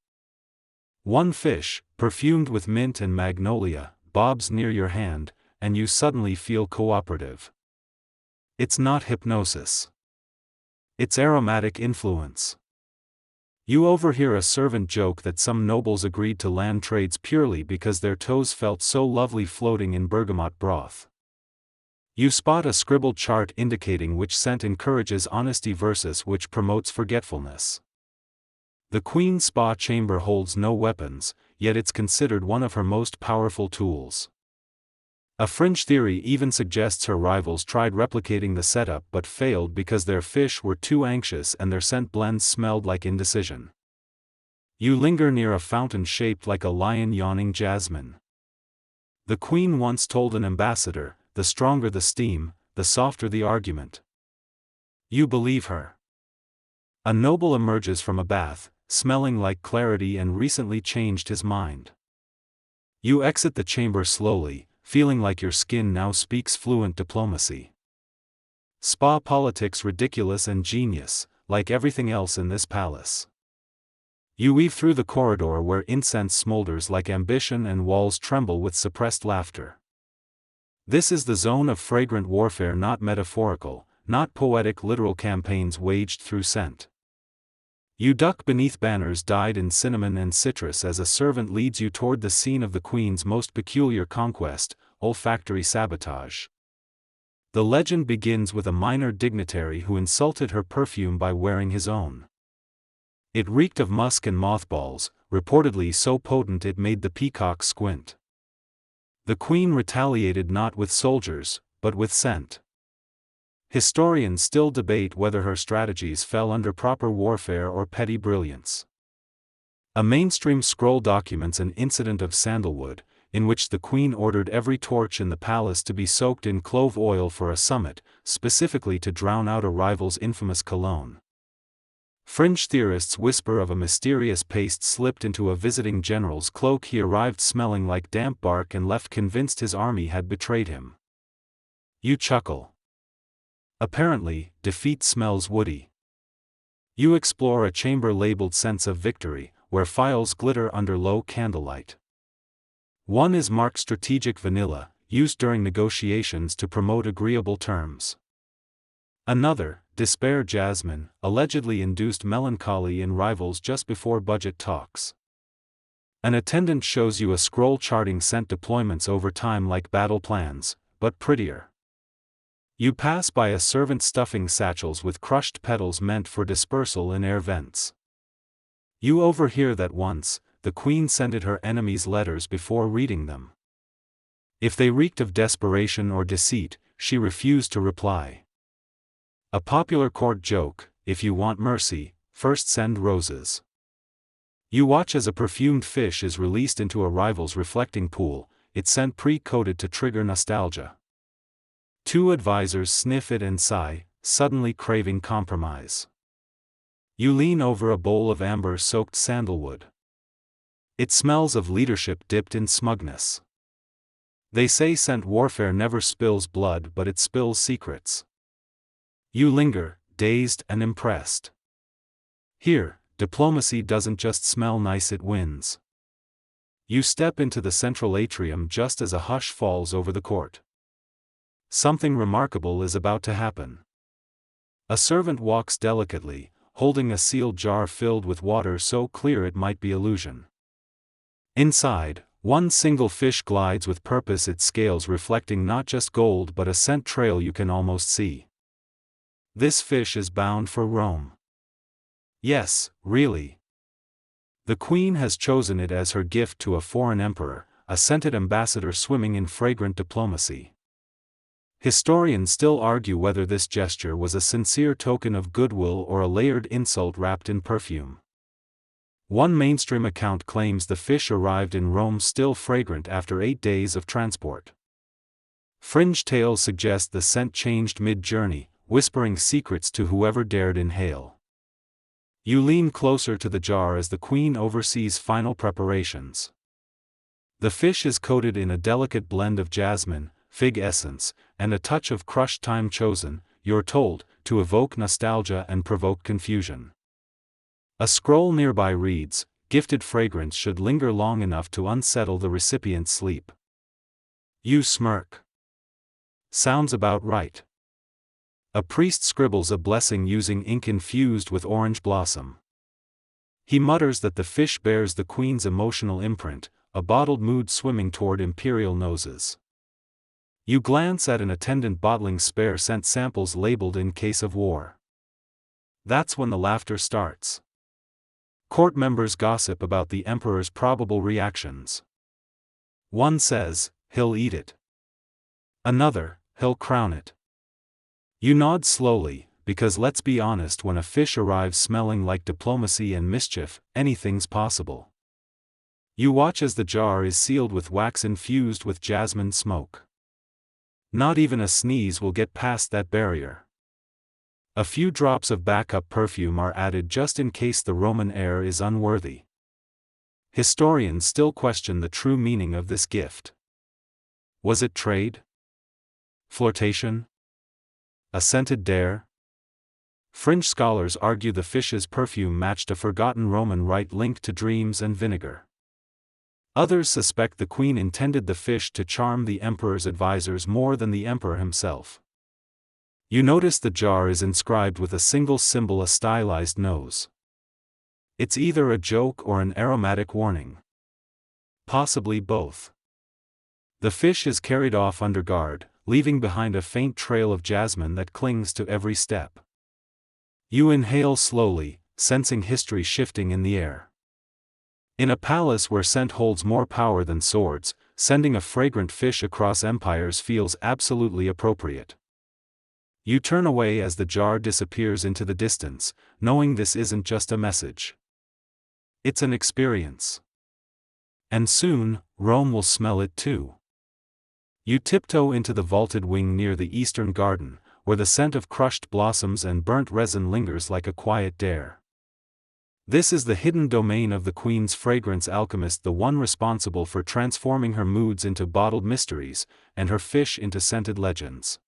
One fish, perfumed with mint and magnolia, bobs near your hand, and you suddenly feel cooperative. It's not hypnosis. It's aromatic influence. You overhear a servant joke that some nobles agreed to land trades purely because their toes felt so lovely floating in bergamot broth. You spot a scribbled chart indicating which scent encourages honesty versus which promotes forgetfulness. The Queen's spa chamber holds no weapons, yet it's considered one of her most powerful tools. A fringe theory even suggests her rivals tried replicating the setup but failed because their fish were too anxious and their scent blends smelled like indecision. You linger near a fountain shaped like a lion yawning jasmine. The Queen once told an ambassador, "The stronger the steam, the softer the argument." You believe her. A noble emerges from a bath, smelling like clarity and recently changed his mind. You exit the chamber slowly, feeling like your skin now speaks fluent diplomacy. Spa politics ridiculous and genius, like everything else in this palace. You weave through the corridor where incense smolders like ambition and walls tremble with suppressed laughter. This is the zone of fragrant warfare, not metaphorical, not poetic literal campaigns waged through scent. You duck beneath banners dyed in cinnamon and citrus as a servant leads you toward the scene of the Queen's most peculiar conquest, olfactory sabotage. The legend begins with a minor dignitary who insulted her perfume by wearing his own. It reeked of musk and mothballs, reportedly so potent it made the peacock squint. The Queen retaliated not with soldiers, but with scent. Historians still debate whether her strategies fell under proper warfare or petty brilliance. A mainstream scroll documents an incident of sandalwood, in which the Queen ordered every torch in the palace to be soaked in clove oil for a summit, specifically to drown out a rival's infamous cologne. Fringe theorists whisper of a mysterious paste slipped into a visiting general's cloak. He arrived smelling like damp bark and left convinced his army had betrayed him. You chuckle. Apparently, defeat smells woody. You explore a chamber labeled Sense of Victory, where files glitter under low candlelight. One is marked Strategic Vanilla, used during negotiations to promote agreeable terms. Another, Despair Jasmine, allegedly induced melancholy in rivals just before budget talks. An attendant shows you a scroll charting scent deployments over time like battle plans, but prettier. You pass by a servant stuffing satchels with crushed petals meant for dispersal in air vents. You overhear that once, the queen scented her enemies' letters before reading them. If they reeked of desperation or deceit, she refused to reply. A popular court joke: if you want mercy, first send roses. You watch as a perfumed fish is released into a rival's reflecting pool, its scent pre-coated to trigger nostalgia. Two advisors sniff it and sigh, suddenly craving compromise. You lean over a bowl of amber-soaked sandalwood. It smells of leadership dipped in smugness. They say scent warfare never spills blood, but it spills secrets. You linger, dazed and impressed. Here, diplomacy doesn't just smell nice, it wins. You step into the central atrium just as a hush falls over the court. Something remarkable is about to happen. A servant walks delicately, holding a sealed jar filled with water so clear it might be illusion. Inside, one single fish glides with purpose, its scales reflecting not just gold but a scent trail you can almost see. This fish is bound for Rome. Yes, really. The queen has chosen it as her gift to a foreign emperor, a scented ambassador swimming in fragrant diplomacy. Historians still argue whether this gesture was a sincere token of goodwill or a layered insult wrapped in perfume. One mainstream account claims the fish arrived in Rome still fragrant after 8 days of transport. Fringe tales suggest the scent changed mid-journey, whispering secrets to whoever dared inhale. You lean closer to the jar as the queen oversees final preparations. The fish is coated in a delicate blend of jasmine, fig essence, and a touch of crushed thyme, chosen, you're told, to evoke nostalgia and provoke confusion. A scroll nearby reads, "Gifted fragrance should linger long enough to unsettle the recipient's sleep." You smirk. Sounds about right. A priest scribbles a blessing using ink infused with orange blossom. He mutters that the fish bears the queen's emotional imprint, a bottled mood swimming toward imperial noses. You glance at an attendant bottling spare scent samples labeled "in case of war." That's when the laughter starts. Court members gossip about the emperor's probable reactions. One says, "He'll eat it." Another, "He'll crown it." You nod slowly, because let's be honest, when a fish arrives smelling like diplomacy and mischief, anything's possible. You watch as the jar is sealed with wax infused with jasmine smoke. Not even a sneeze will get past that barrier. A few drops of backup perfume are added just in case the Roman heir is unworthy. Historians still question the true meaning of this gift. Was it trade? Flirtation? A scented dare? Fringe scholars argue the fish's perfume matched a forgotten Roman rite linked to dreams and vinegar. Others suspect the queen intended the fish to charm the emperor's advisors more than the emperor himself. You notice the jar is inscribed with a single symbol, a stylized nose. It's either a joke or an aromatic warning. Possibly both. The fish is carried off under guard, leaving behind a faint trail of jasmine that clings to every step. You inhale slowly, sensing history shifting in the air. In a palace where scent holds more power than swords, sending a fragrant fish across empires feels absolutely appropriate. You turn away as the jar disappears into the distance, knowing this isn't just a message. It's an experience. And soon, Rome will smell it too. You tiptoe into the vaulted wing near the eastern garden, where the scent of crushed blossoms and burnt resin lingers like a quiet dare. This is the hidden domain of the queen's fragrance alchemist, the one responsible for transforming her moods into bottled mysteries, and her fish into scented legends.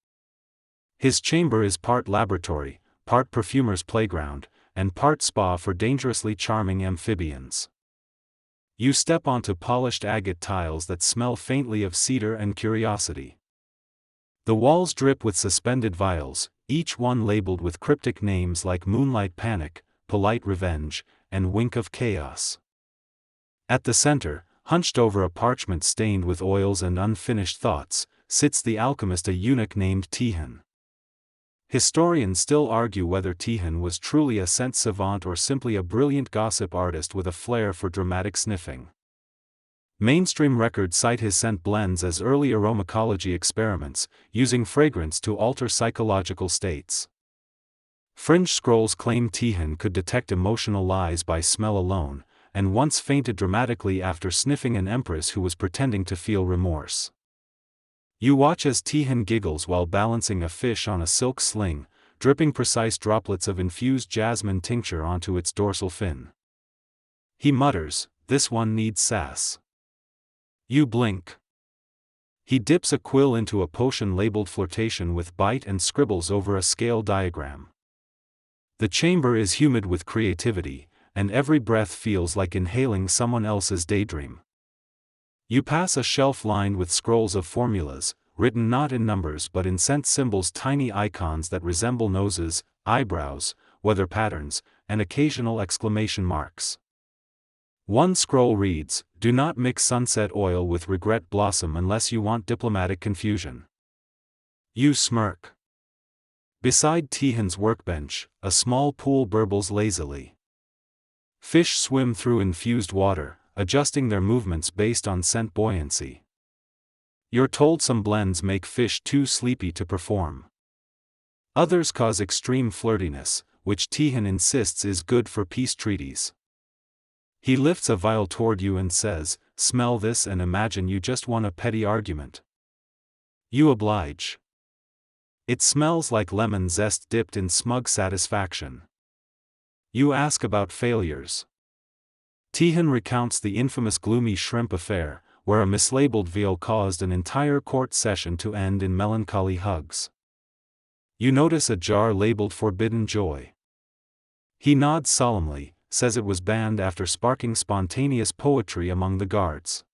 His chamber is part laboratory, part perfumer's playground, and part spa for dangerously charming amphibians. You step onto polished agate tiles that smell faintly of cedar and curiosity. The walls drip with suspended vials, each one labeled with cryptic names like Moonlight Panic, Polite Revenge, and Wink of Chaos. At the center, hunched over a parchment stained with oils and unfinished thoughts, sits the alchemist, a eunuch named Tihan. Historians still argue whether Tihan was truly a scent savant or simply a brilliant gossip artist with a flair for dramatic sniffing. Mainstream records cite his scent blends as early aromacology experiments, using fragrance to alter psychological states. Fringe scrolls claim Tihan could detect emotional lies by smell alone, and once fainted dramatically after sniffing an empress who was pretending to feel remorse. You watch as Tihan giggles while balancing a fish on a silk sling, dripping precise droplets of infused jasmine tincture onto its dorsal fin. He mutters, "This one needs sass." You blink. He dips a quill into a potion labeled flirtation with bite and scribbles over a scale diagram. The chamber is humid with creativity, and every breath feels like inhaling someone else's daydream. You pass a shelf lined with scrolls of formulas, written not in numbers but in scent symbols, tiny icons that resemble noses, eyebrows, weather patterns, and occasional exclamation marks. One scroll reads, "Do not mix sunset oil with regret blossom unless you want diplomatic confusion." You smirk. Beside Tihan's workbench, a small pool burbles lazily. Fish swim through infused water, adjusting their movements based on scent buoyancy. You're told some blends make fish too sleepy to perform. Others cause extreme flirtiness, which Tihan insists is good for peace treaties. He lifts a vial toward you and says, "Smell this and imagine you just won a petty argument." You oblige. It smells like lemon zest dipped in smug satisfaction. You ask about failures. Tihan recounts the infamous gloomy shrimp affair, where a mislabeled veal caused an entire court session to end in melancholy hugs. You notice a jar labeled Forbidden Joy. He nods solemnly, says it was banned after sparking spontaneous poetry among the guards.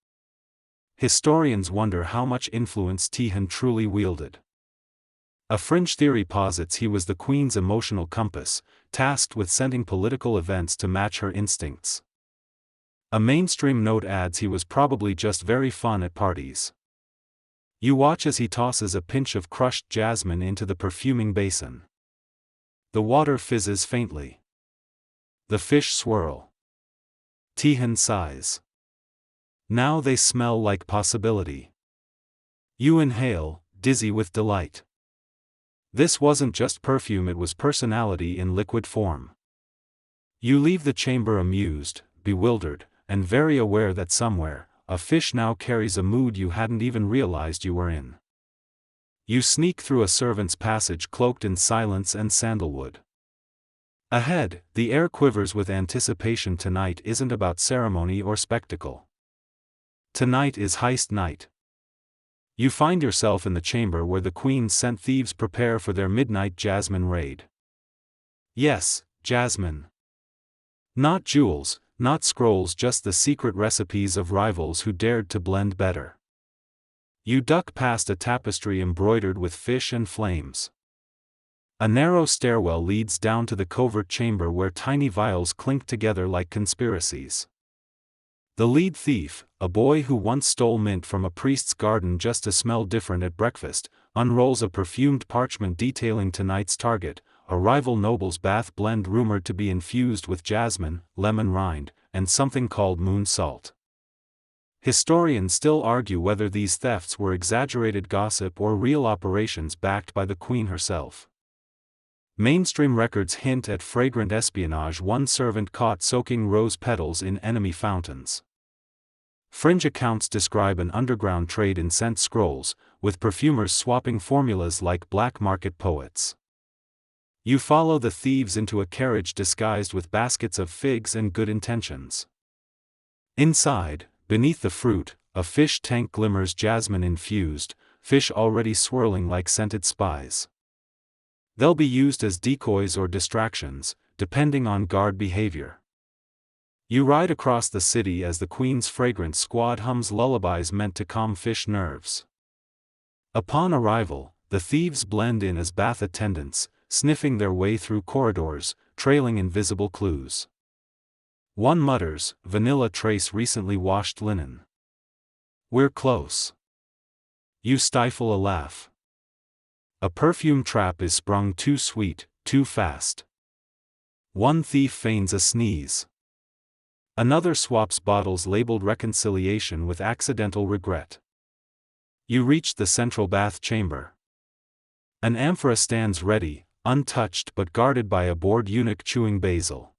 Historians wonder how much influence Tihan truly wielded. A fringe theory posits he was the queen's emotional compass, tasked with sending political events to match her instincts. A mainstream note adds he was probably just very fun at parties. You watch as he tosses a pinch of crushed jasmine into the perfuming basin. The water fizzes faintly. The fish swirl. Tihan sighs. Now they smell like possibility. You inhale, dizzy with delight. This wasn't just perfume, it was personality in liquid form. You leave the chamber amused, bewildered, and very aware that somewhere, a fish now carries a mood you hadn't even realized you were in. You sneak through a servant's passage cloaked in silence and sandalwood. Ahead, the air quivers with anticipation. Tonight isn't about ceremony or spectacle. Tonight is heist night. You find yourself in the chamber where the queen's scent thieves prepare for their midnight jasmine raid. Yes, jasmine. Not jewels, not scrolls, just the secret recipes of rivals who dared to blend better. You duck past a tapestry embroidered with fish and flames. A narrow stairwell leads down to the covert chamber where tiny vials clink together like conspiracies. The lead thief, a boy who once stole mint from a priest's garden just to smell different at breakfast, unrolls a perfumed parchment detailing tonight's target, a rival noble's bath blend rumored to be infused with jasmine, lemon rind, and something called moon salt. Historians still argue whether these thefts were exaggerated gossip or real operations backed by the queen herself. Mainstream records hint at fragrant espionage, one servant caught soaking rose petals in enemy fountains. Fringe accounts describe an underground trade in scent scrolls, with perfumers swapping formulas like black market poets. You follow the thieves into a carriage disguised with baskets of figs and good intentions. Inside, beneath the fruit, a fish tank glimmers, jasmine infused, fish already swirling like scented spies. They'll be used as decoys or distractions, depending on guard behavior. You ride across the city as the queen's fragrant squad hums lullabies meant to calm fish nerves. Upon arrival, the thieves blend in as bath attendants, sniffing their way through corridors, trailing invisible clues. One mutters, "Vanilla trace recently washed linen." "We're close." You stifle a laugh. A perfume trap is sprung too sweet, too fast. One thief feigns a sneeze. Another swaps bottles labeled reconciliation with accidental regret. You reach the central bath chamber. An amphora stands ready, untouched but guarded by a bored eunuch chewing basil.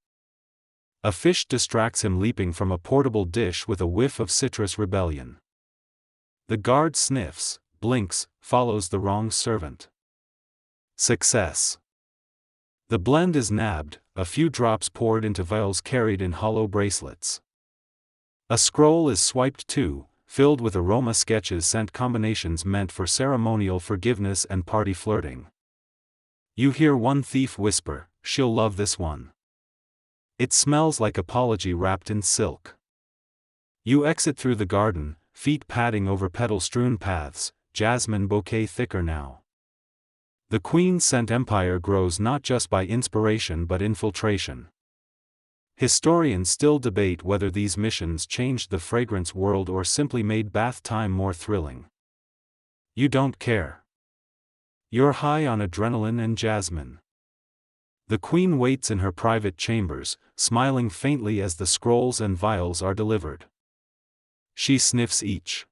A fish distracts him leaping from a portable dish with a whiff of citrus rebellion. The guard sniffs, blinks, follows the wrong servant. Success. The blend is nabbed, a few drops poured into vials carried in hollow bracelets. A scroll is swiped too, filled with aroma sketches sent combinations meant for ceremonial forgiveness and party flirting. You hear one thief whisper, "She'll love this one." It smells like apology wrapped in silk. You exit through the garden, feet padding over petal-strewn paths, jasmine bouquet thicker now. The Queen's scent empire grows not just by inspiration but infiltration. Historians still debate whether these missions changed the fragrance world or simply made bath time more thrilling. You don't care. You're high on adrenaline and jasmine. The Queen waits in her private chambers, smiling faintly as the scrolls and vials are delivered. She sniffs each.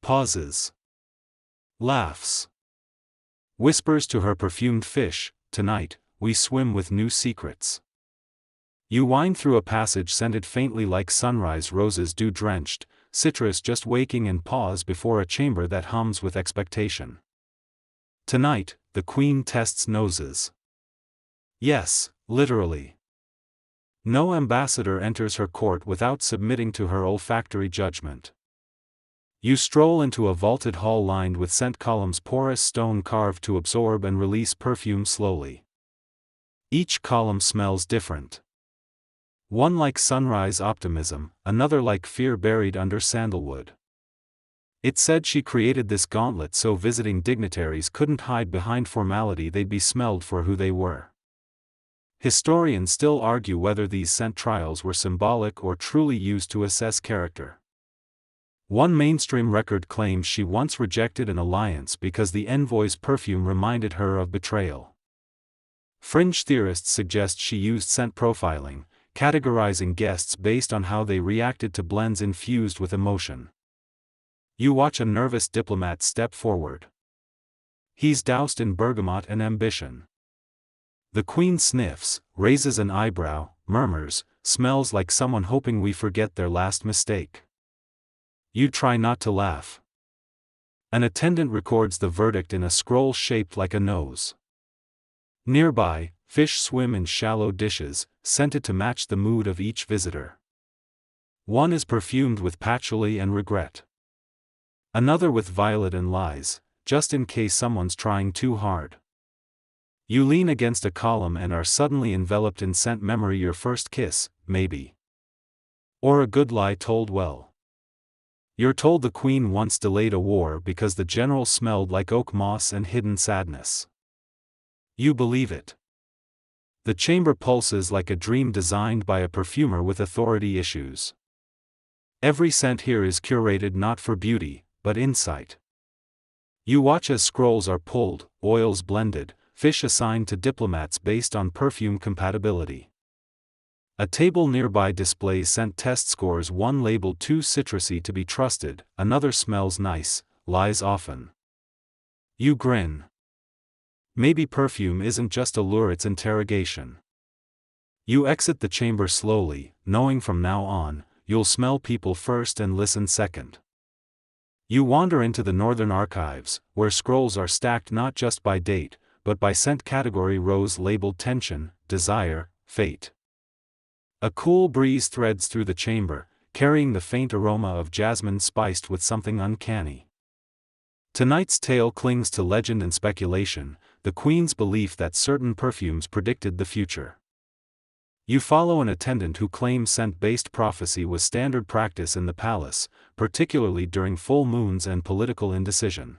Pauses. Laughs. Whispers to her perfumed fish, "Tonight, we swim with new secrets." You wind through a passage scented faintly like sunrise roses dew-drenched, citrus just waking and pause before a chamber that hums with expectation. Tonight, the Queen tests noses. Yes, literally. No ambassador enters her court without submitting to her olfactory judgment. You stroll into a vaulted hall lined with scent columns, porous stone carved to absorb and release perfume slowly. Each column smells different. One like sunrise optimism, another like fear buried under sandalwood. It said she created this gauntlet so visiting dignitaries couldn't hide behind formality, they'd be smelled for who they were. Historians still argue whether these scent trials were symbolic or truly used to assess character. One mainstream record claims she once rejected an alliance because the envoy's perfume reminded her of betrayal. Fringe theorists suggest she used scent profiling, categorizing guests based on how they reacted to blends infused with emotion. You watch a nervous diplomat step forward. He's doused in bergamot and ambition. The Queen sniffs, raises an eyebrow, murmurs, "Smells like someone hoping we forget their last mistake." You try not to laugh. An attendant records the verdict in a scroll shaped like a nose. Nearby, fish swim in shallow dishes, scented to match the mood of each visitor. One is perfumed with patchouli and regret. Another with violet and lies, just in case someone's trying too hard. You lean against a column and are suddenly enveloped in scent memory, your first kiss, maybe. Or a good lie told well. You're told the Queen once delayed a war because the general smelled like oak moss and hidden sadness. You believe it. The chamber pulses like a dream designed by a perfumer with authority issues. Every scent here is curated not for beauty, but insight. You watch as scrolls are pulled, oils blended, fish assigned to diplomats based on perfume compatibility. A table nearby displays scent test scores, one labeled too citrusy to be trusted, another smells nice, lies often. You grin. Maybe perfume isn't just a lure, it's interrogation. You exit the chamber slowly, knowing from now on, you'll smell people first and listen second. You wander into the Northern Archives, where scrolls are stacked not just by date, but by scent category, rows labeled tension, desire, fate. A cool breeze threads through the chamber, carrying the faint aroma of jasmine spiced with something uncanny. Tonight's tale clings to legend and speculation, the Queen's belief that certain perfumes predicted the future. You follow an attendant who claims scent-based prophecy was standard practice in the palace, particularly during full moons and political indecision.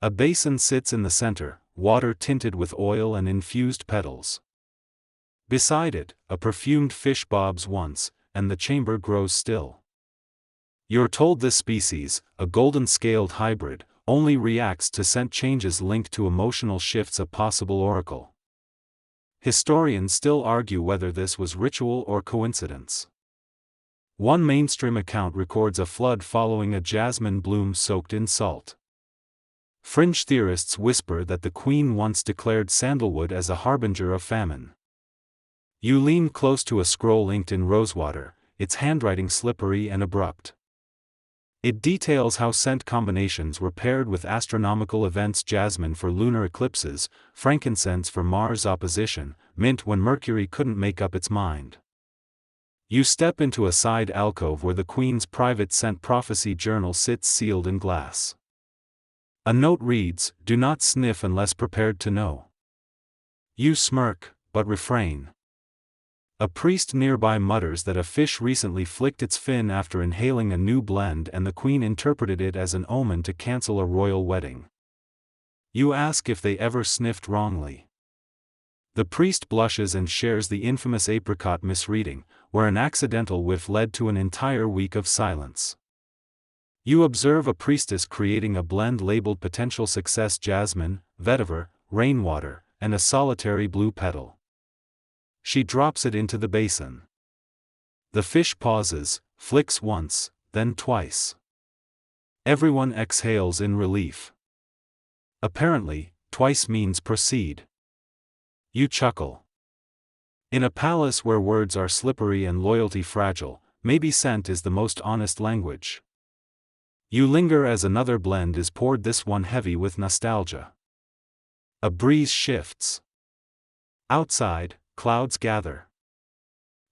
A basin sits in the center, water tinted with oil and infused petals. Beside it, a perfumed fish bobs once, and the chamber grows still. You're told this species, a golden-scaled hybrid, only reacts to scent changes linked to emotional shifts, a possible oracle. Historians still argue whether this was ritual or coincidence. One mainstream account records a flood following a jasmine bloom soaked in salt. Fringe theorists whisper that the queen once declared sandalwood as a harbinger of famine. You lean close to a scroll inked in rosewater, its handwriting slippery and abrupt. It details how scent combinations were paired with astronomical events: jasmine for lunar eclipses, frankincense for Mars opposition, mint when Mercury couldn't make up its mind. You step into a side alcove where the queen's private scent prophecy journal sits sealed in glass. A note reads, "Do not sniff unless prepared to know." You smirk, but refrain. A priest nearby mutters that a fish recently flicked its fin after inhaling a new blend and the queen interpreted it as an omen to cancel a royal wedding. You ask if they ever sniffed wrongly. The priest blushes and shares the infamous apricot misreading, where an accidental whiff led to an entire week of silence. You observe a priestess creating a blend labeled potential success: jasmine, vetiver, rainwater, and a solitary blue petal. She drops it into the basin. The fish pauses, flicks once, then twice. Everyone exhales in relief. Apparently, twice means proceed. You chuckle. In a palace where words are slippery and loyalty fragile, maybe scent is the most honest language. You linger as another blend is poured, this one heavy with nostalgia. A breeze shifts. Outside, clouds gather.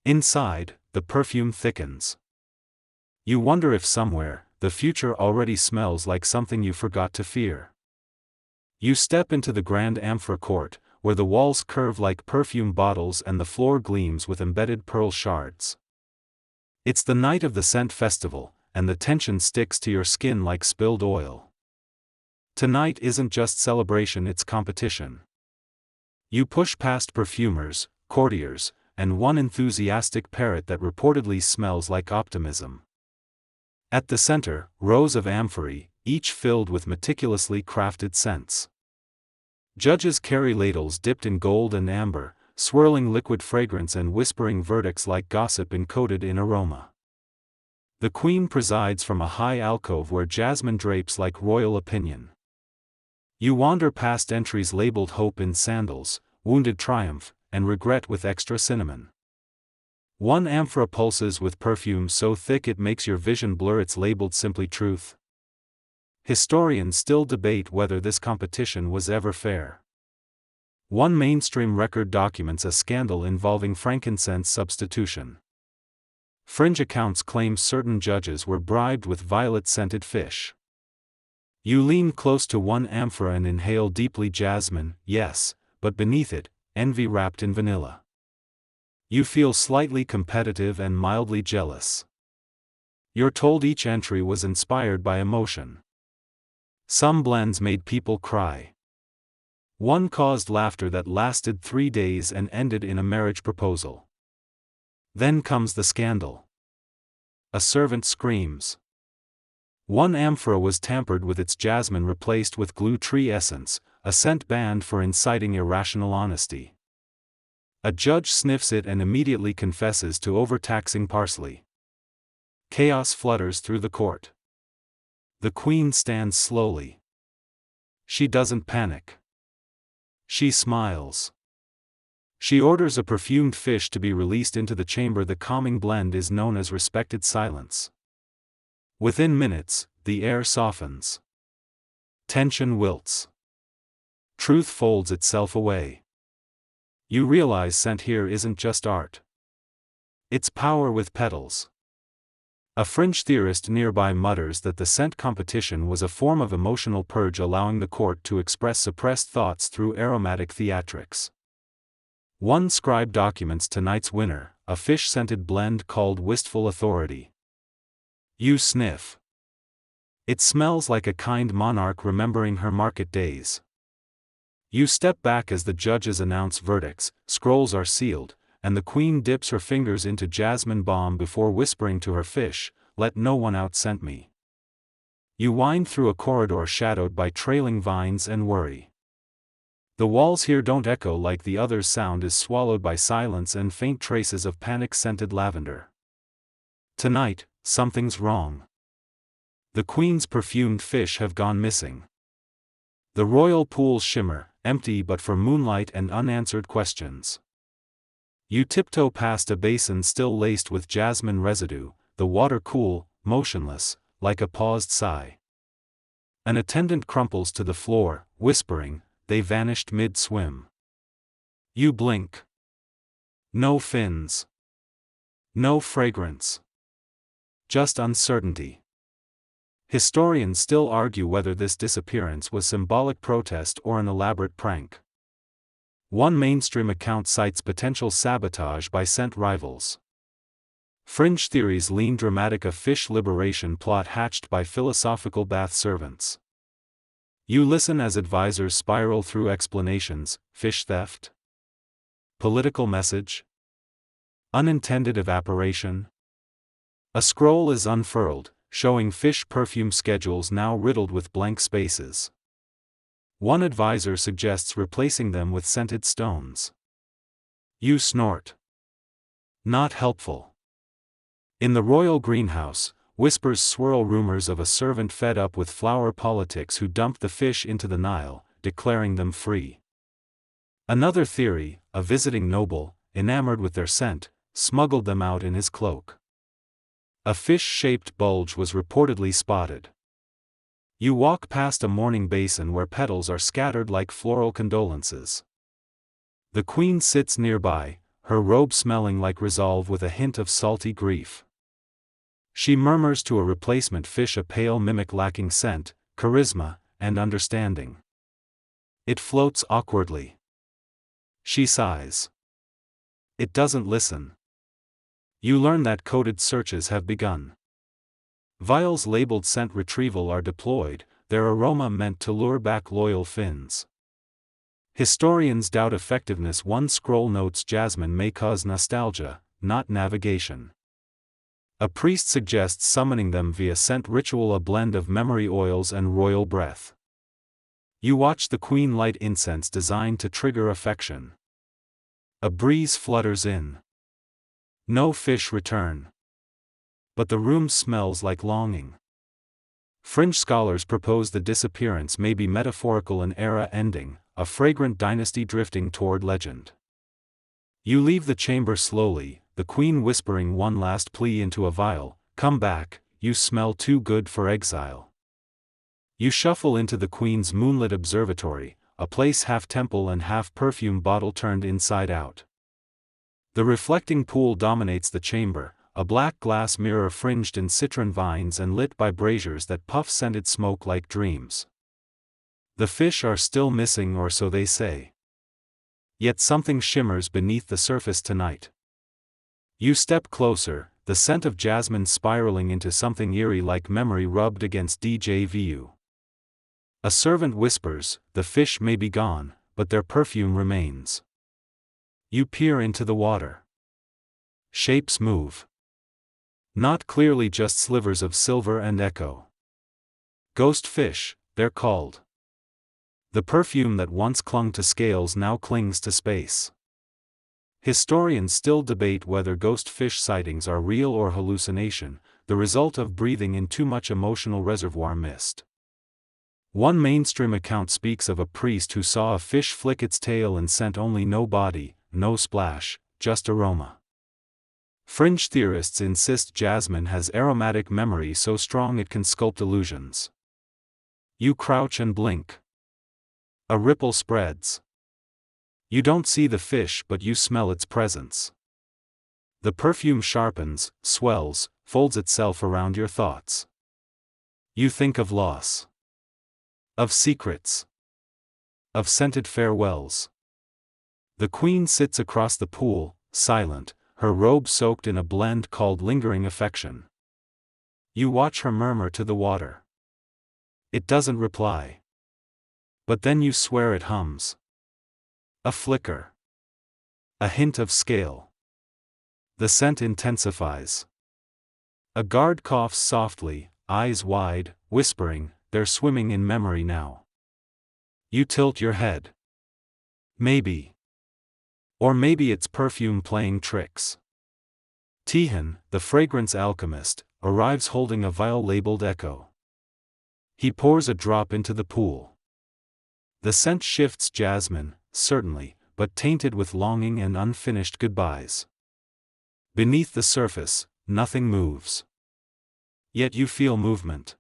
Inside, the perfume thickens. You wonder if somewhere, the future already smells like something you forgot to fear. You step into the grand amphora court, where the walls curve like perfume bottles and the floor gleams with embedded pearl shards. It's the night of the scent festival, and the tension sticks to your skin like spilled oil. Tonight isn't just celebration, it's competition. You push past perfumers, courtiers, and one enthusiastic parrot that reportedly smells like optimism. At the center, rows of amphorae, each filled with meticulously crafted scents. Judges carry ladles dipped in gold and amber, swirling liquid fragrance and whispering verdicts like gossip encoded in aroma. The queen presides from a high alcove where jasmine drapes like royal opinion. You wander past entries labeled hope in sandals, wounded triumph, and regret with extra cinnamon. One amphora pulses with perfume so thick it makes your vision blur, it's labeled simply truth. Historians still debate whether this competition was ever fair. One mainstream record documents a scandal involving frankincense substitution. Fringe accounts claim certain judges were bribed with violet-scented fish. You lean close to one amphora and inhale deeply: jasmine, yes, but beneath it, envy wrapped in vanilla. You feel slightly competitive and mildly jealous. You're told each entry was inspired by emotion. Some blends made people cry. One caused laughter that lasted 3 days and ended in a marriage proposal. Then comes the scandal. A servant screams. One amphora was tampered with, its jasmine replaced with glue tree essence, a scent banned for inciting irrational honesty. A judge sniffs it and immediately confesses to overtaxing parsley. Chaos flutters through the court. The queen stands slowly. She doesn't panic. She smiles. She orders a perfumed fish to be released into the chamber. The calming blend is known as respected silence. Within minutes, the air softens. Tension wilts. Truth folds itself away. You realize scent here isn't just art. It's power with petals. A fringe theorist nearby mutters that the scent competition was a form of emotional purge, allowing the court to express suppressed thoughts through aromatic theatrics. One scribe documents tonight's winner, a fish-scented blend called Wistful Authority. You sniff. It smells like a kind monarch remembering her market days. You step back as the judges announce verdicts, scrolls are sealed, and the queen dips her fingers into jasmine balm before whispering to her fish, "Let no one outscent me." You wind through a corridor shadowed by trailing vines and worry. The walls here don't echo like the others. Sound is swallowed by silence and faint traces of panic-scented lavender. Tonight, something's wrong. The queen's perfumed fish have gone missing. The royal pools shimmer, empty but for moonlight and unanswered questions. You tiptoe past a basin still laced with jasmine residue, the water cool, motionless, like a paused sigh. An attendant crumples to the floor, whispering, "They vanished mid-swim." You blink. No fins. No fragrance. Just uncertainty. Historians still argue whether this disappearance was symbolic protest or an elaborate prank. One mainstream account cites potential sabotage by scent rivals. Fringe theories lean dramatic a fish liberation plot hatched by philosophical bath servants. You listen as advisors spiral through explanations: fish theft? Political message? Unintended evaporation? A scroll is unfurled, showing fish perfume schedules now riddled with blank spaces. One advisor suggests replacing them with scented stones. You snort. Not helpful. In the royal greenhouse, whispers swirl rumors of a servant fed up with flower politics who dumped the fish into the Nile, declaring them free. Another theory, a visiting noble, enamored with their scent, smuggled them out in his cloak. A fish-shaped bulge was reportedly spotted. You walk past a mourning basin where petals are scattered like floral condolences. The queen sits nearby, her robe smelling like resolve with a hint of salty grief. She murmurs to a replacement fish, a pale mimic lacking scent, charisma, and understanding. It floats awkwardly. She sighs. It doesn't listen. You learn that coded searches have begun. Vials labeled scent retrieval are deployed, their aroma meant to lure back loyal fins. Historians doubt effectiveness. One scroll notes Jasmine may cause nostalgia, not navigation. A priest suggests summoning them via scent ritual, a blend of memory oils and royal breath. You watch the queen light incense designed to trigger affection. A breeze flutters in. No fish return. But the room smells like longing. Fringe scholars propose the disappearance may be metaphorical, an era ending, a fragrant dynasty drifting toward legend. You leave the chamber slowly, the queen whispering one last plea into a vial: "Come back, you smell too good for exile." You shuffle into the queen's moonlit observatory, a place half temple and half perfume bottle turned inside out. The reflecting pool dominates the chamber, a black glass mirror fringed in citron vines and lit by braziers that puff scented smoke like dreams. The fish are still missing, or so they say. Yet something shimmers beneath the surface tonight. You step closer, the scent of jasmine spiraling into something eerie like memory rubbed against deja vu. A servant whispers, "The fish may be gone, but their perfume remains." You peer into the water. Shapes move. Not clearly, just slivers of silver and echo. Ghost fish, they're called. The perfume that once clung to scales now clings to space. Historians still debate whether ghost fish sightings are real or hallucination, the result of breathing in too much emotional reservoir mist. One mainstream account speaks of a priest who saw a fish flick its tail and scent only, no body, no splash, just aroma. Fringe theorists insist jasmine has aromatic memory so strong it can sculpt illusions. You crouch and blink. A ripple spreads. You don't see the fish, but you smell its presence. The perfume sharpens, swells, folds itself around your thoughts. You think of loss. Of secrets. Of scented farewells. The queen sits across the pool, silent, her robe soaked in a blend called lingering affection. You watch her murmur to the water. It doesn't reply. But then you swear it hums. A flicker. A hint of scale. The scent intensifies. A guard coughs softly, eyes wide, whispering, "They're swimming in memory now." You tilt your head. Maybe. Or maybe it's perfume playing tricks. Tihan, the fragrance alchemist, arrives holding a vial labeled Echo. He pours a drop into the pool. The scent shifts. Jasmine, certainly, but tainted with longing and unfinished goodbyes. Beneath the surface, nothing moves. Yet you feel movement.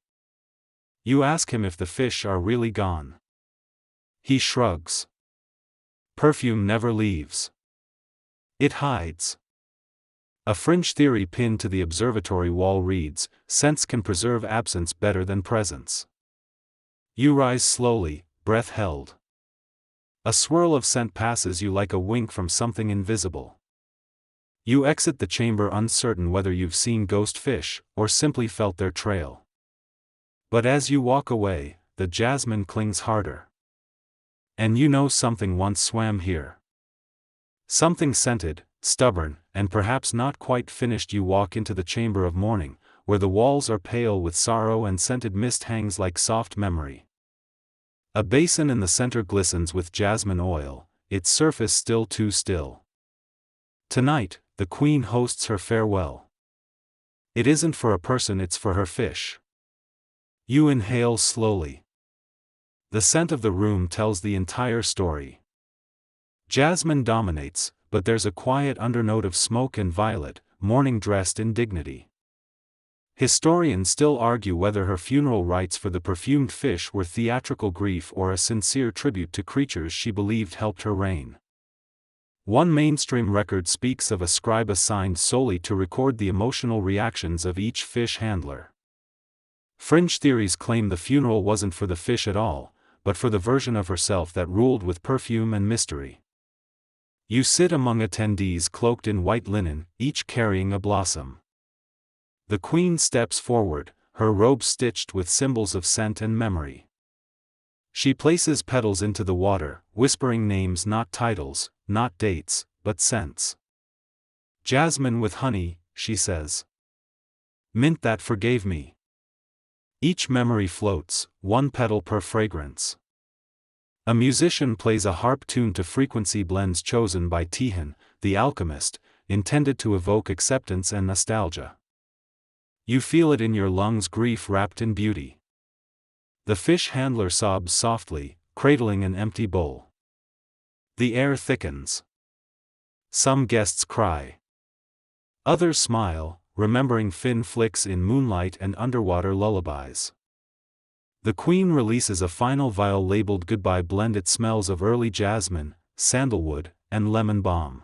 You ask him if the fish are really gone. He shrugs. Perfume never leaves. It hides. A fringe theory pinned to the observatory wall reads, "Scents can preserve absence better than presence." You rise slowly, breath held. A swirl of scent passes you like a wink from something invisible. You exit the chamber uncertain whether you've seen ghost fish, or simply felt their trail. But as you walk away, the jasmine clings harder. And you know something once swam here. Something scented, stubborn, and perhaps not quite finished. You walk into the chamber of mourning, where the walls are pale with sorrow and scented mist hangs like soft memory. A basin in the center glistens with jasmine oil, its surface still too still. Tonight, the queen hosts her farewell. It isn't for a person, it's for her fish. You inhale slowly. The scent of the room tells the entire story. Jasmine dominates, but there's a quiet undernote of smoke and violet, mourning dressed in dignity. Historians still argue whether her funeral rites for the perfumed fish were theatrical grief or a sincere tribute to creatures she believed helped her reign. One mainstream record speaks of a scribe assigned solely to record the emotional reactions of each fish handler. Fringe theories claim the funeral wasn't for the fish at all, but for the version of herself that ruled with perfume and mystery. You sit among attendees cloaked in white linen, each carrying a blossom. The queen steps forward, her robe stitched with symbols of scent and memory. She places petals into the water, whispering names, not titles, not dates, but scents. "Jasmine with honey," she says. "Mint that forgave me." Each memory floats, one petal per fragrance. A musician plays a harp tuned to frequency blends chosen by Tihan, the alchemist, intended to evoke acceptance and nostalgia. You feel it in your lungs, grief wrapped in beauty. The fish handler sobs softly, cradling an empty bowl. The air thickens. Some guests cry. Others smile, remembering fin flicks in moonlight and underwater lullabies. The queen releases a final vial labeled Goodbye blend. It smells of early jasmine, sandalwood, and lemon balm.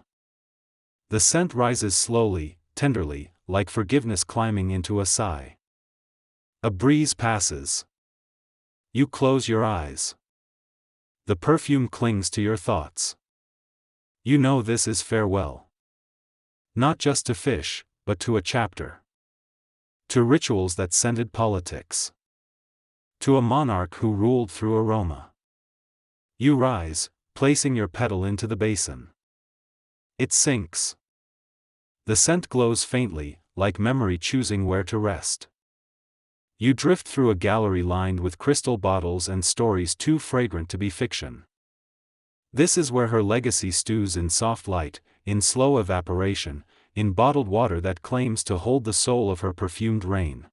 The scent rises slowly, tenderly, like forgiveness climbing into a sigh. A breeze passes. You close your eyes. The perfume clings to your thoughts. You know this is farewell. Not just to fish, but to a chapter. To rituals that scented politics. To a monarch who ruled through aroma. You rise, placing your petal into the basin. It sinks. The scent glows faintly, like memory choosing where to rest. You drift through a gallery lined with crystal bottles and stories too fragrant to be fiction. This is where her legacy stews in soft light, in slow evaporation, in bottled water that claims to hold the soul of her perfumed reign.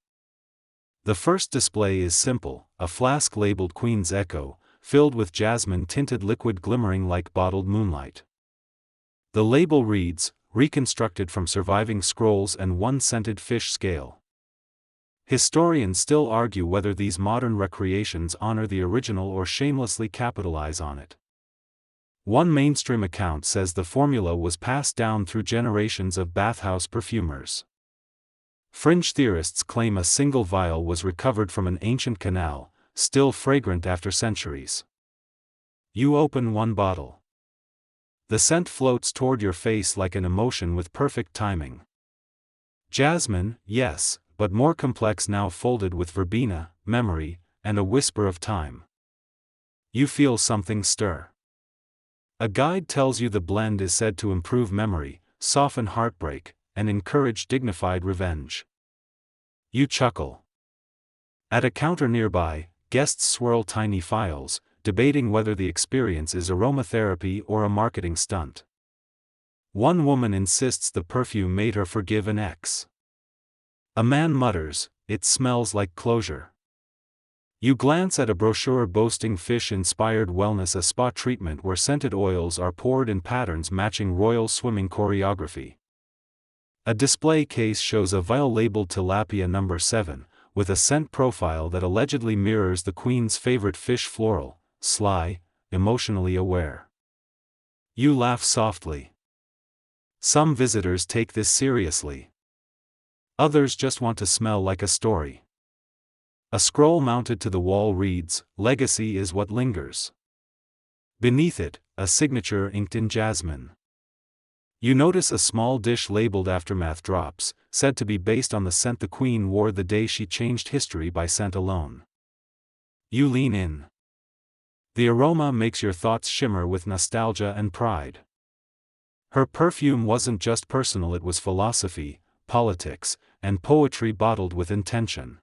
The first display is simple, a flask labeled Queen's Echo, filled with jasmine-tinted liquid glimmering like bottled moonlight. The label reads, "Reconstructed from surviving scrolls and one scented fish scale." Historians still argue whether these modern recreations honor the original or shamelessly capitalize on it. One mainstream account says the formula was passed down through generations of bathhouse perfumers. Fringe theorists claim a single vial was recovered from an ancient canal, still fragrant after centuries. You open one bottle. The scent floats toward your face like an emotion with perfect timing. Jasmine, yes, but more complex, now folded with verbena, memory, and a whisper of time. You feel something stir. A guide tells you the blend is said to improve memory, soften heartbreak, and encourage dignified revenge. You chuckle. At a counter nearby, guests swirl tiny phials, debating whether the experience is aromatherapy or a marketing stunt. One woman insists the perfume made her forgive an ex. A man mutters, "It smells like closure." You glance at a brochure boasting fish-inspired wellness, a spa treatment where scented oils are poured in patterns matching royal swimming choreography. A display case shows a vial labeled Tilapia No. 7, with a scent profile that allegedly mirrors the Queen's favorite fish, floral, sly, emotionally aware. You laugh softly. Some visitors take this seriously. Others just want to smell like a story. A scroll mounted to the wall reads, "Legacy is what lingers." Beneath it, a signature inked in jasmine. You notice a small dish labeled Aftermath Drops, said to be based on the scent the Queen wore the day she changed history by scent alone. You lean in. The aroma makes your thoughts shimmer with nostalgia and pride. Her perfume wasn't just personal, it was philosophy, politics, and poetry bottled with intention.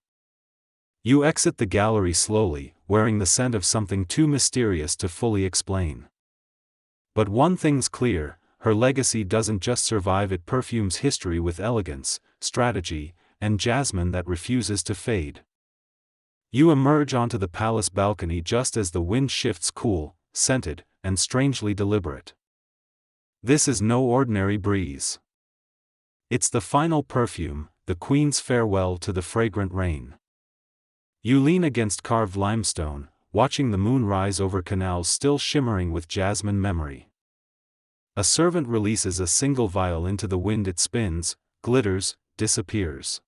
You exit the gallery slowly, wearing the scent of something too mysterious to fully explain. But one thing's clear, her legacy doesn't just survive, it perfumes history with elegance, strategy, and jasmine that refuses to fade. You emerge onto the palace balcony just as the wind shifts, cool, scented, and strangely deliberate. This is no ordinary breeze. It's the final perfume, the Queen's farewell to the fragrant rain. You lean against carved limestone, watching the moon rise over canals still shimmering with jasmine memory. A servant releases a single vial into the wind, it spins, glitters, disappears.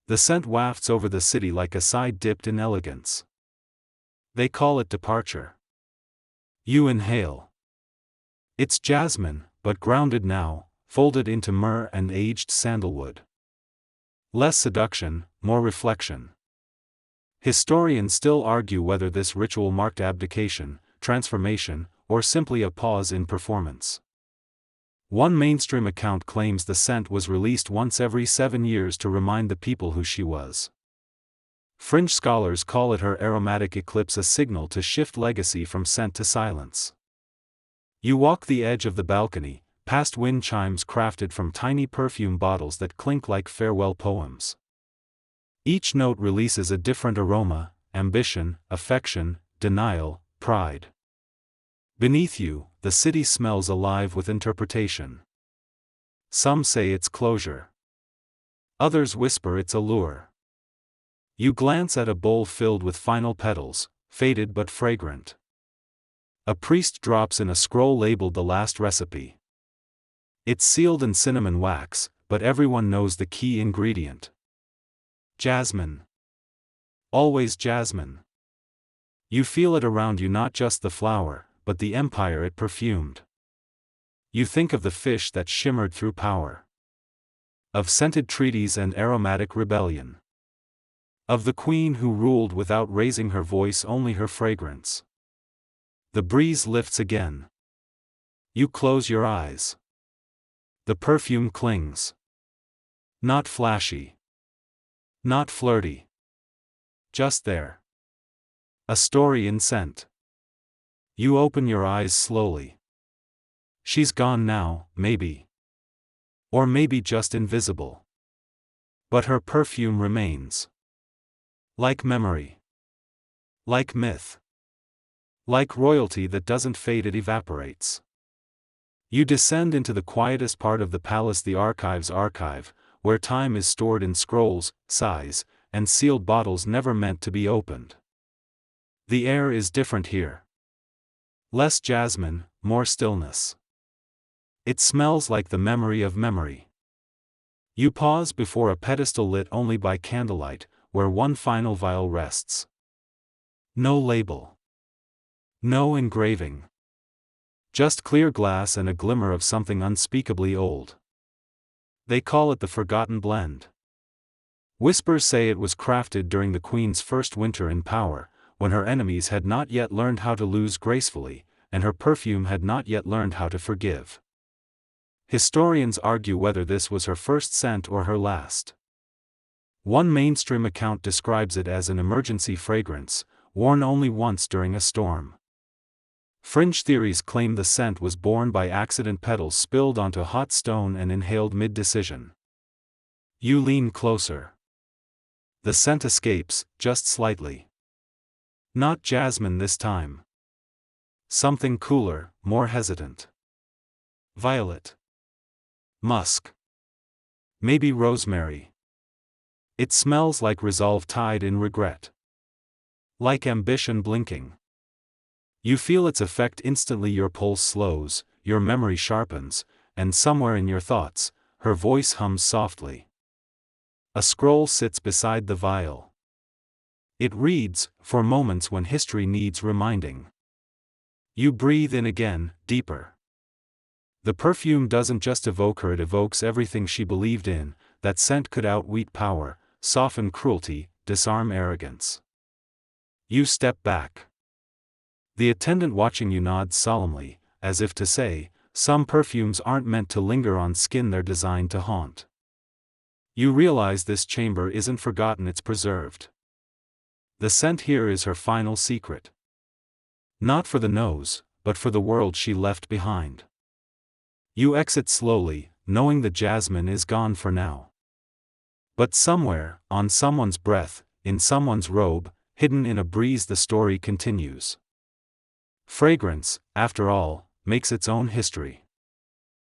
The scent wafts over the city like a sigh dipped in elegance. They call it departure. You inhale. It's jasmine, but grounded now, folded into myrrh and aged sandalwood. Less seduction, more reflection. Historians still argue whether this ritual marked abdication, transformation, or simply a pause in performance. One mainstream account claims the scent was released once every 7 years to remind the people who she was. Fringe scholars call it her aromatic eclipse, a signal to shift legacy from scent to silence. You walk the edge of the balcony, past wind chimes crafted from tiny perfume bottles that clink like farewell poems. Each note releases a different aroma: ambition, affection, denial, pride. Beneath you, the city smells alive with interpretation. Some say it's closure. Others whisper it's allure. You glance at a bowl filled with final petals, faded but fragrant. A priest drops in a scroll labeled the last recipe. It's sealed in cinnamon wax, but everyone knows the key ingredient. Jasmine. Always jasmine. You feel it around you, not just the flower, but the empire it perfumed. You think of the fish that shimmered through power. Of scented treaties and aromatic rebellion. Of the Queen who ruled without raising her voice, only her fragrance. The breeze lifts again. You close your eyes. The perfume clings. Not flashy. Not flirty. Just there. A story in scent. You open your eyes slowly. She's gone now, maybe. Or maybe just invisible. But her perfume remains. Like memory. Like myth. Like royalty that doesn't fade, it evaporates. You descend into the quietest part of the palace, the archives archive, where time is stored in scrolls, sighs, and sealed bottles never meant to be opened. The air is different here. Less jasmine, more stillness. It smells like the memory of memory. You pause before a pedestal lit only by candlelight, where one final vial rests. No label. No engraving. Just clear glass and a glimmer of something unspeakably old. They call it the Forgotten Blend. Whispers say it was crafted during the Queen's first winter in power, when her enemies had not yet learned how to lose gracefully, and her perfume had not yet learned how to forgive. Historians argue whether this was her first scent or her last. One mainstream account describes it as an emergency fragrance, worn only once during a storm. Fringe theories claim the scent was born by accident, petals spilled onto hot stone and inhaled mid-decision. You lean closer. The scent escapes, just slightly. Not jasmine this time. Something cooler, more hesitant. Violet. Musk. Maybe rosemary. It smells like resolve tied in regret. Like ambition blinking. You feel its effect instantly. Your pulse slows, your memory sharpens, and somewhere in your thoughts, her voice hums softly. A scroll sits beside the vial. It reads, for moments when history needs reminding. You breathe in again, deeper. The perfume doesn't just evoke her, it evokes everything she believed in. That scent could outwit power, soften cruelty, disarm arrogance. You step back. The attendant watching you nods solemnly, as if to say, some perfumes aren't meant to linger on skin, they're designed to haunt. You realize this chamber isn't forgotten, it's preserved. The scent here is her final secret. Not for the nose, but for the world she left behind. You exit slowly, knowing the jasmine is gone for now. But somewhere, on someone's breath, in someone's robe, hidden in a breeze, the story continues. Fragrance, after all, makes its own history.